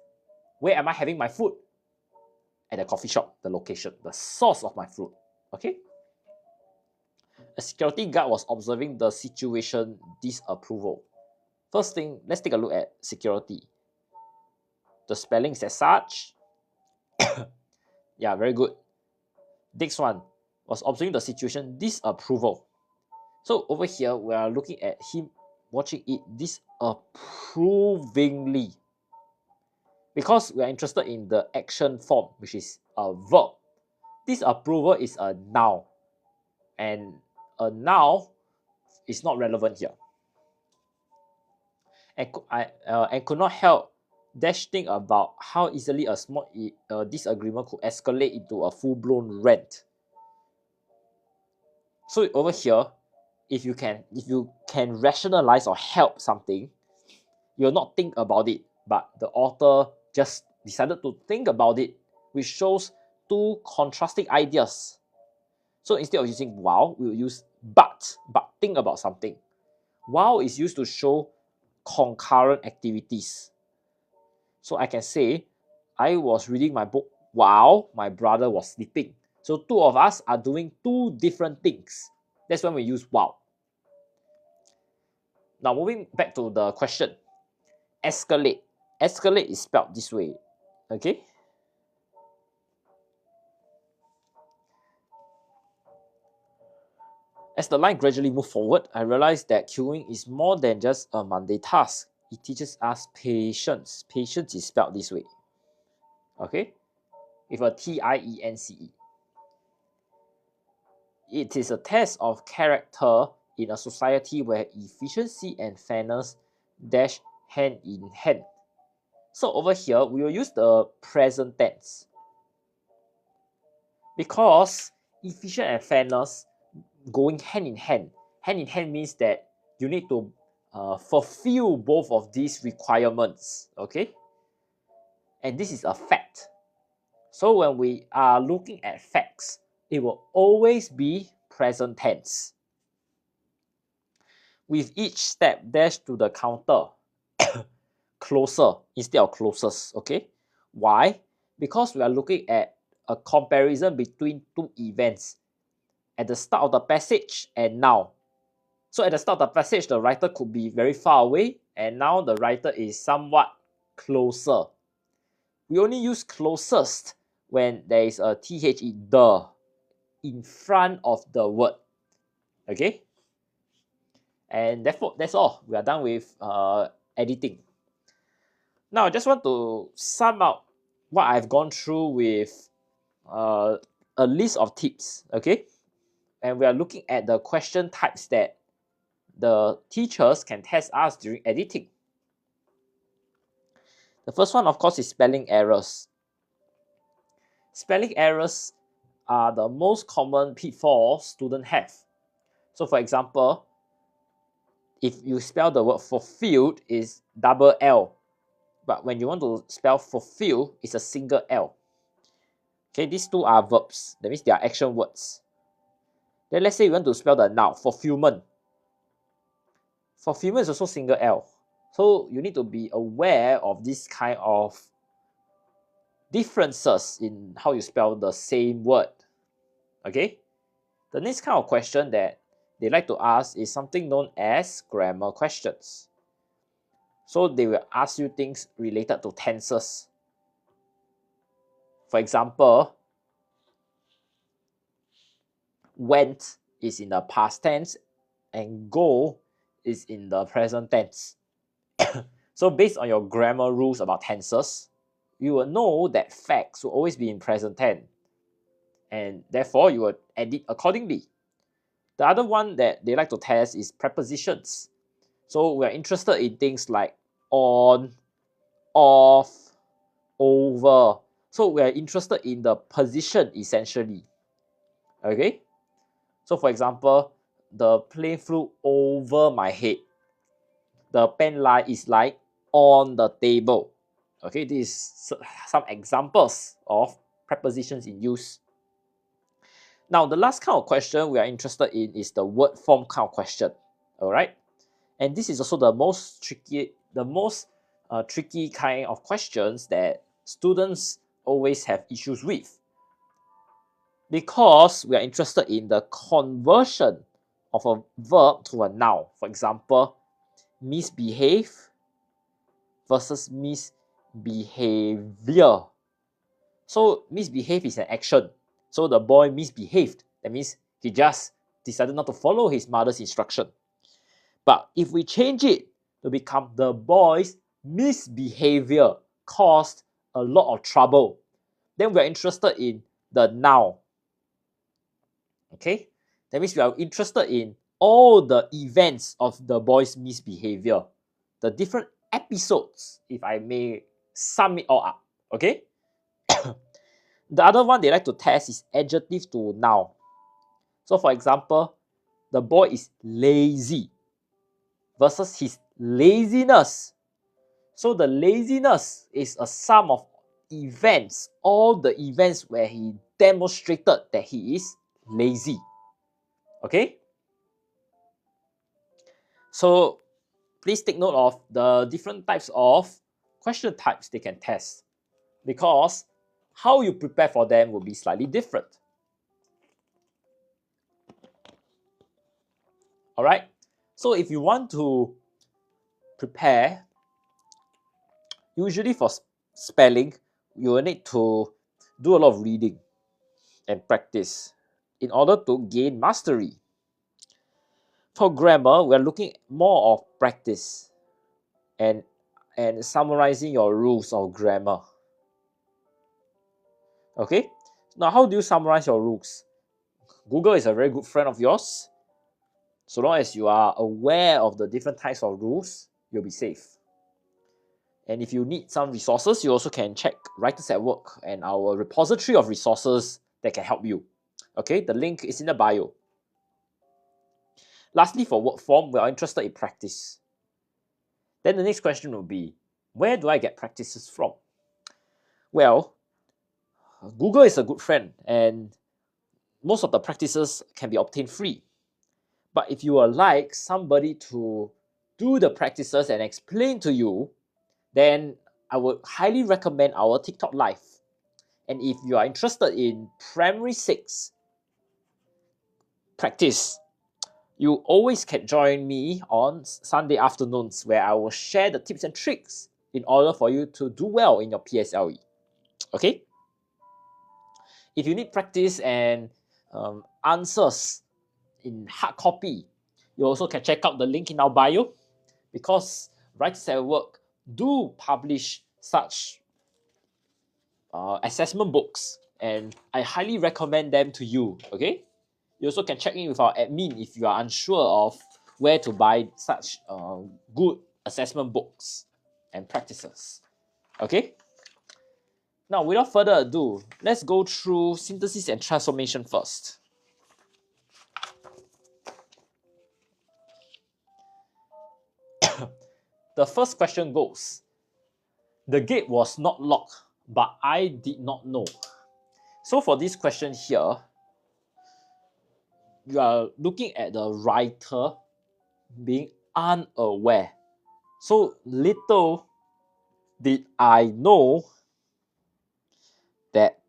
where am I having my food? At the coffee shop, the location, the source of my food. Okay? A security guard was observing the situation, disapproval. First thing, let's take a look at security. The spelling is as such. Yeah, very good. Next one was observing the situation, disapproval. So over here, we are looking at him watching it disapprovingly. Because we are interested in the action form, which is a verb. Disapproval is a noun. And a noun is not relevant here. And could not help dash think about how easily a small disagreement could escalate into a full-blown rant. So over here, if you can rationalize or help something, you'll not think about it, but the author just decided to think about it, which shows two contrasting ideas. So instead of using while, we will use but think about something. While is used to show concurrent activities. So I can say, I was reading my book while my brother was sleeping. So two of us are doing two different things. That's when we use while. Now moving back to the question. Escalate. Escalate is spelled this way. Okay? As the line gradually moved forward, I realized that queuing is more than just a Monday task. It teaches us patience. Patience is spelled this way. Okay? With a T-I-E-N-C-E. It is a test of character in a society where efficiency and fairness dash hand in hand. So over here, we will use the present tense. Because efficient and fairness going hand in hand. Hand in hand means that you need to fulfill both of these requirements. Okay? And this is a fact. So when we are looking at facts, it will always be present tense. With each step dash to the counter, closer instead of closest. Okay? Why? Because we are looking at a comparison between two events. at the start of the passage and now. So at the start of the passage, the writer could be very far away, and now the writer is somewhat closer. We only use closest when there is a the, the, in front of the word. Okay? And therefore, that's all. We are done with editing. Now, I just want to sum up what I've gone through with a list of tips. Okay? And we are looking at the question types that the teachers can test us during editing. The first one, of course, is spelling errors. Spelling errors are the most common pitfall students have. So for example, if you spell the word fulfilled is double L, but when you want to spell fulfill, it's a single L. Okay, these two are verbs. That means they are action words. Then let's say you want to spell the noun, fulfillment. Fulfillment is also single L. So you need to be aware of this kind of differences in how you spell the same word. Okay? The next kind of question that they like to ask is something known as grammar questions. So they will ask you things related to tenses. For example, went is in the past tense and go is in the present tense. So based on your grammar rules about tenses, you will know that facts will always be in present tense, and therefore you will edit accordingly. The other one that they like to test is prepositions. So we're interested in things like on, off, over. So we're interested in the position essentially. Okay? So for example, the plane flew over my head. The pen is like on the table. Okay, this is some examples of prepositions in use. Now, the last kind of question we are interested in is the word form kind of question. All right, and this is also the most tricky kind of questions that students always have issues with, because we are interested in the conversion of a verb to a noun. For example, misbehave versus misbehavior. So misbehave is an action. So the boy misbehaved. That means he just decided not to follow his mother's instruction. But if we change it to become the boy's misbehavior caused a lot of trouble, then we are interested in the noun. Okay? That means we are interested in all the events of the boy's misbehavior, the different episodes, if I may sum it all up. Okay? The other one they like to test is adjective to noun. So for example, the boy is lazy versus his laziness. So the laziness is a sum of events, all the events where he demonstrated that he is lazy. Okay? So please take note of the different types of question types they can test, because how you prepare for them will be slightly different. Alright, so if you want to prepare, usually for spelling, you will need to do a lot of reading and practice in order to gain mastery. For grammar, we are looking more of practice and summarizing your rules of grammar. Okay, now how do you summarize your rules? Google is a very good friend of yours. So long as you are aware of the different types of rules, you'll be safe. And if you need some resources, you also can check Writers at Work and our repository of resources that can help you. Okay, the link is in the bio. Lastly, for word form, we are interested in practice. Then the next question will be, where do I get practices from? Well, Google is a good friend, and most of the practices can be obtained free. But if you would like somebody to do the practices and explain to you, then I would highly recommend our TikTok Live. And if you are interested in Primary 6 practice. You always can join me on Sunday afternoons where I will share the tips and tricks in order for you to do well in your PSLE. Okay? If you need practice and answers in hard copy, you also can check out the link in our bio, because Writers at Work do publish such assessment books, and I highly recommend them to you. Okay? You also can check in with our admin if you are unsure of where to buy such good assessment books and practices. Okay? Now, without further ado, let's go through synthesis and transformation first. The first question goes, the gate was not locked, but I did not know. So for this question here, you are looking at the writer being unaware. So little did I know that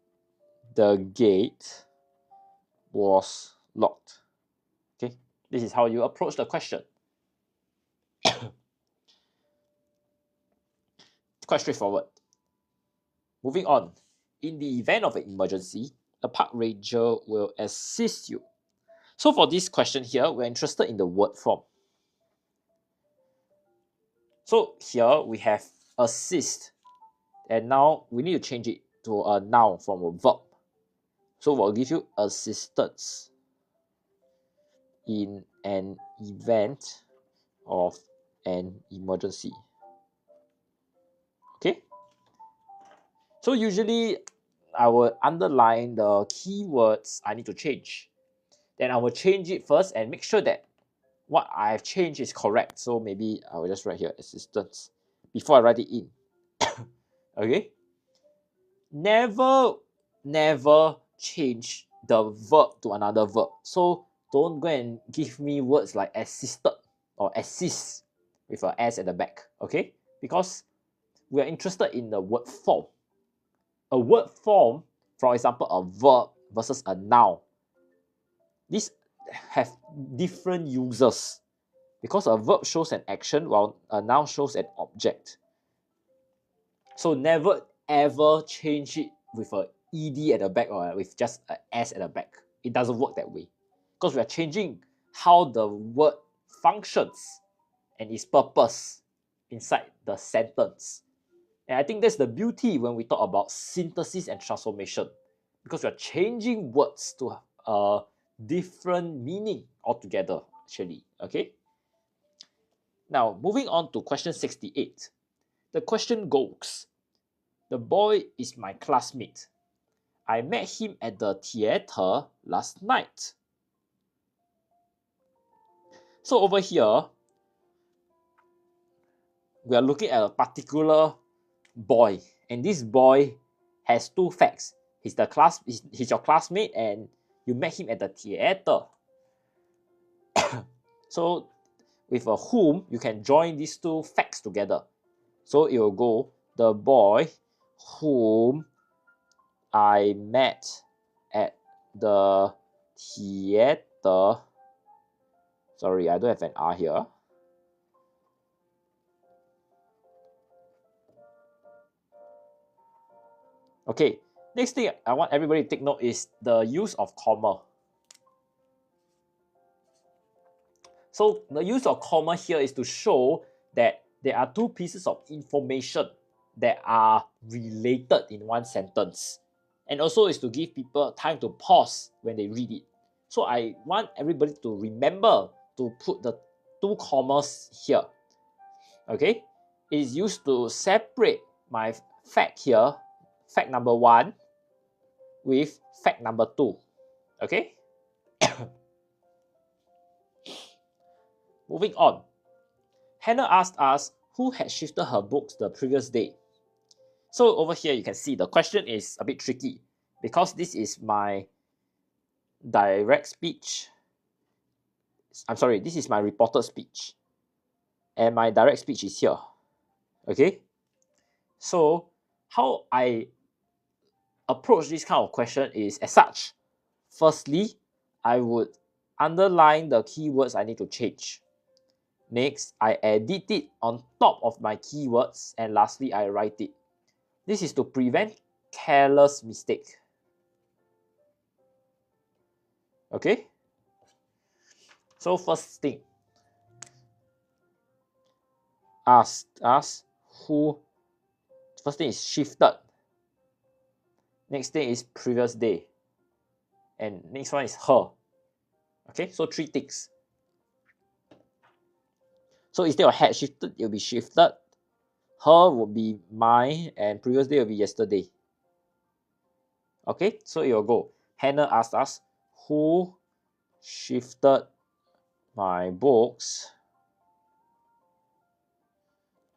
the gate was locked. Okay, this is how you approach the question. Quite straightforward. Moving on. In the event of an emergency, a park ranger will assist you. So for this question here, we're interested in the word form. So here we have assist, and now we need to change it to a noun from a verb. So we'll give you assistance in an event of an emergency. Okay? So usually I will underline the keywords I need to change. Then I will change it first and make sure that what I've changed is correct. So maybe I will just write here assistance before I write it in. Okay? Never change the verb to another verb. So don't go and give me words like assisted or assist with an S at the back. Okay? Because we are interested in the word form. A word form, for example, a verb versus a noun, these have different uses, because a verb shows an action while a noun shows an object. So never ever change it with a ed at the back or with just an s at the back. It doesn't work that way, because we are changing how the word functions and its purpose inside the sentence. And I think that's the beauty when we talk about synthesis and transformation, because we are changing words to a different meaning altogether, actually. Okay? Now, moving on to question 68. The question goes, the boy is my classmate. I met him at the theater last night. So over here, we are looking at a particular boy, and this boy has two facts. He's your classmate, and you met him at the theater. So with a whom, you can join these two facts together. So it will go, the boy whom I met at the theater. Sorry, I don't have an R here. Okay, next thing I want everybody to take note is the use of comma. So the use of comma here is to show that there are two pieces of information that are related in one sentence. And also is to give people time to pause when they read it. So I want everybody to remember to put the two commas here. Okay? It is used to separate my fact here, fact number 1, with fact number 2. Okay? Moving on. Hannah asked us who had shifted her books the previous day. So over here you can see the question is a bit tricky, because this is my direct speech. This is my reported speech. And my direct speech is here. Okay? So how I approach this kind of question is as such. Firstly, I would underline the keywords I need to change. Next, I edit it on top of my keywords, and lastly, I write it. This is to prevent careless mistake. Okay? So first thing, ask who. First thing is shifted. Next thing is previous day. And next one is her. Okay, so 3 ticks. So instead of had shifted, it will be shifted. Her will be my, and previous day will be yesterday. Okay, so it will go. Hannah asked us, who shifted my books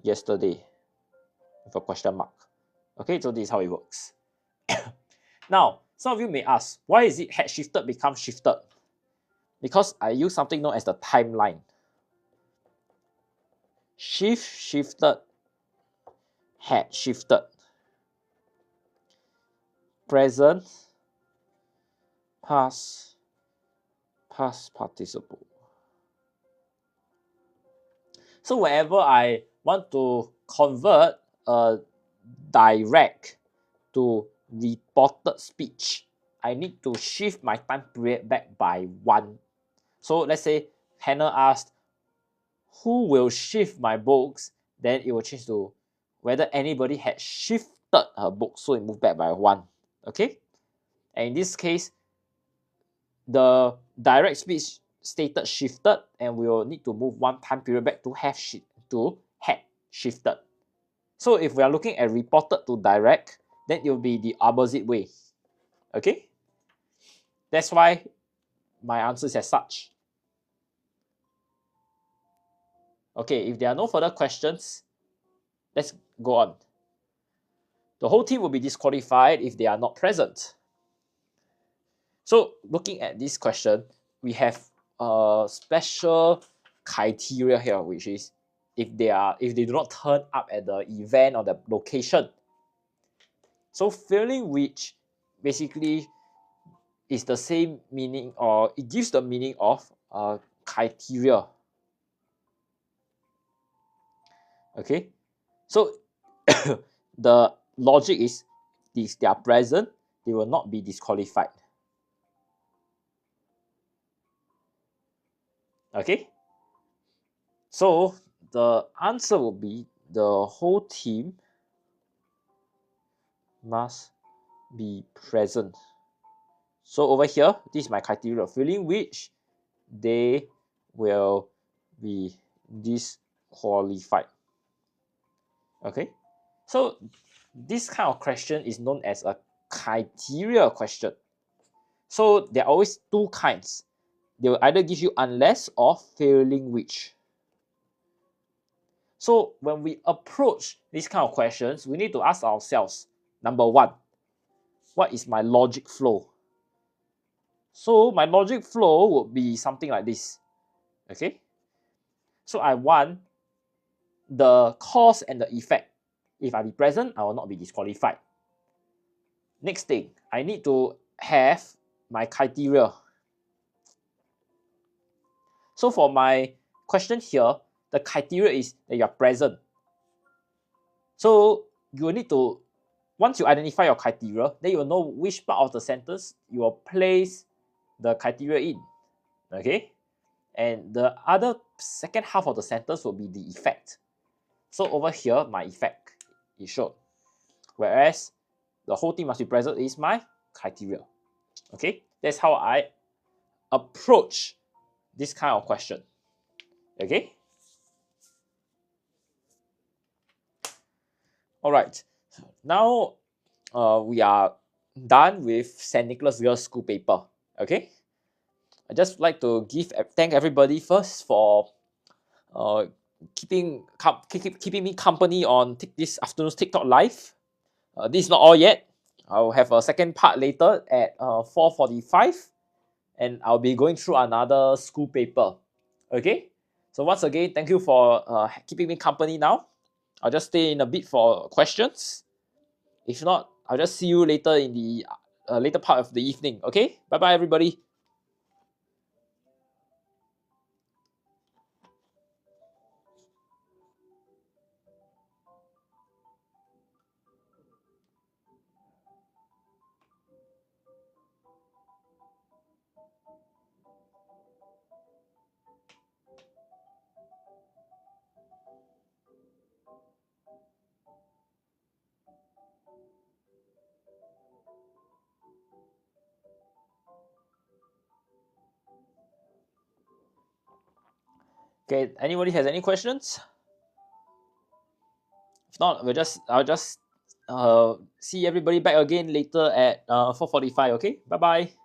yesterday? With a question mark. Okay, so this is how it works. Now, some of you may ask, why is it had shifted become shifted? Because I use something known as the timeline. Shifted, had shifted. Present, past participle. So whenever I want to convert a direct to reported speech, I need to shift my time period back by 1. So let's say Hannah asked, who will shift my books? Then it will change to whether anybody had shifted her books, so it moved back by 1. Okay? And in this case, the direct speech stated shifted, and we will need to move 1 time period back to had shifted. So if we are looking at reported to direct, then it will be the opposite way. Okay? That's why my answer is as such. Okay, if there are no further questions, let's go on. The whole team will be disqualified if they are not present. So looking at this question, we have a special criteria here, which is if they do not turn up at the event or the location. So failing which basically is the same meaning, or it gives the meaning of criteria. Okay, so the logic is if they are present, they will not be disqualified. Okay, so the answer will be the whole team must be present. So over here, this is my criteria, failing which they will be disqualified. Okay, so this kind of question is known as a criteria question. So there are always 2 kinds. They will either give you unless or failing which. So when we approach these kind of questions, we need to ask ourselves, number 1, what is my logic flow? So my logic flow would be something like this. Okay, so I want the cause and the effect. If I be present, I will not be disqualified. Next thing, I need to have my criteria. So for my question here, the criteria is that you are present. So you will need to, once you identify your criteria, then you will know which part of the sentence you will place the criteria in. Okay? And the other second half of the sentence will be the effect. So over here, my effect is shown. Whereas the whole team must be present is my criteria. Okay? That's how I approach this kind of question. Okay? Alright. Now we are done with St. Nicholas Girls' School paper. Okay? I just like to thank everybody first for keeping me company on this afternoon's TikTok live. This is not all yet. I'll have a second part later at 4:45, and I'll be going through another school paper. Okay, so once again, thank you for keeping me company now. I'll just stay in a bit for questions. If not, I'll just see you later in the later part of the evening. Okay, bye bye everybody. Okay, anybody has any questions? If not, I'll just see everybody back again later at 4:45. Okay, bye bye.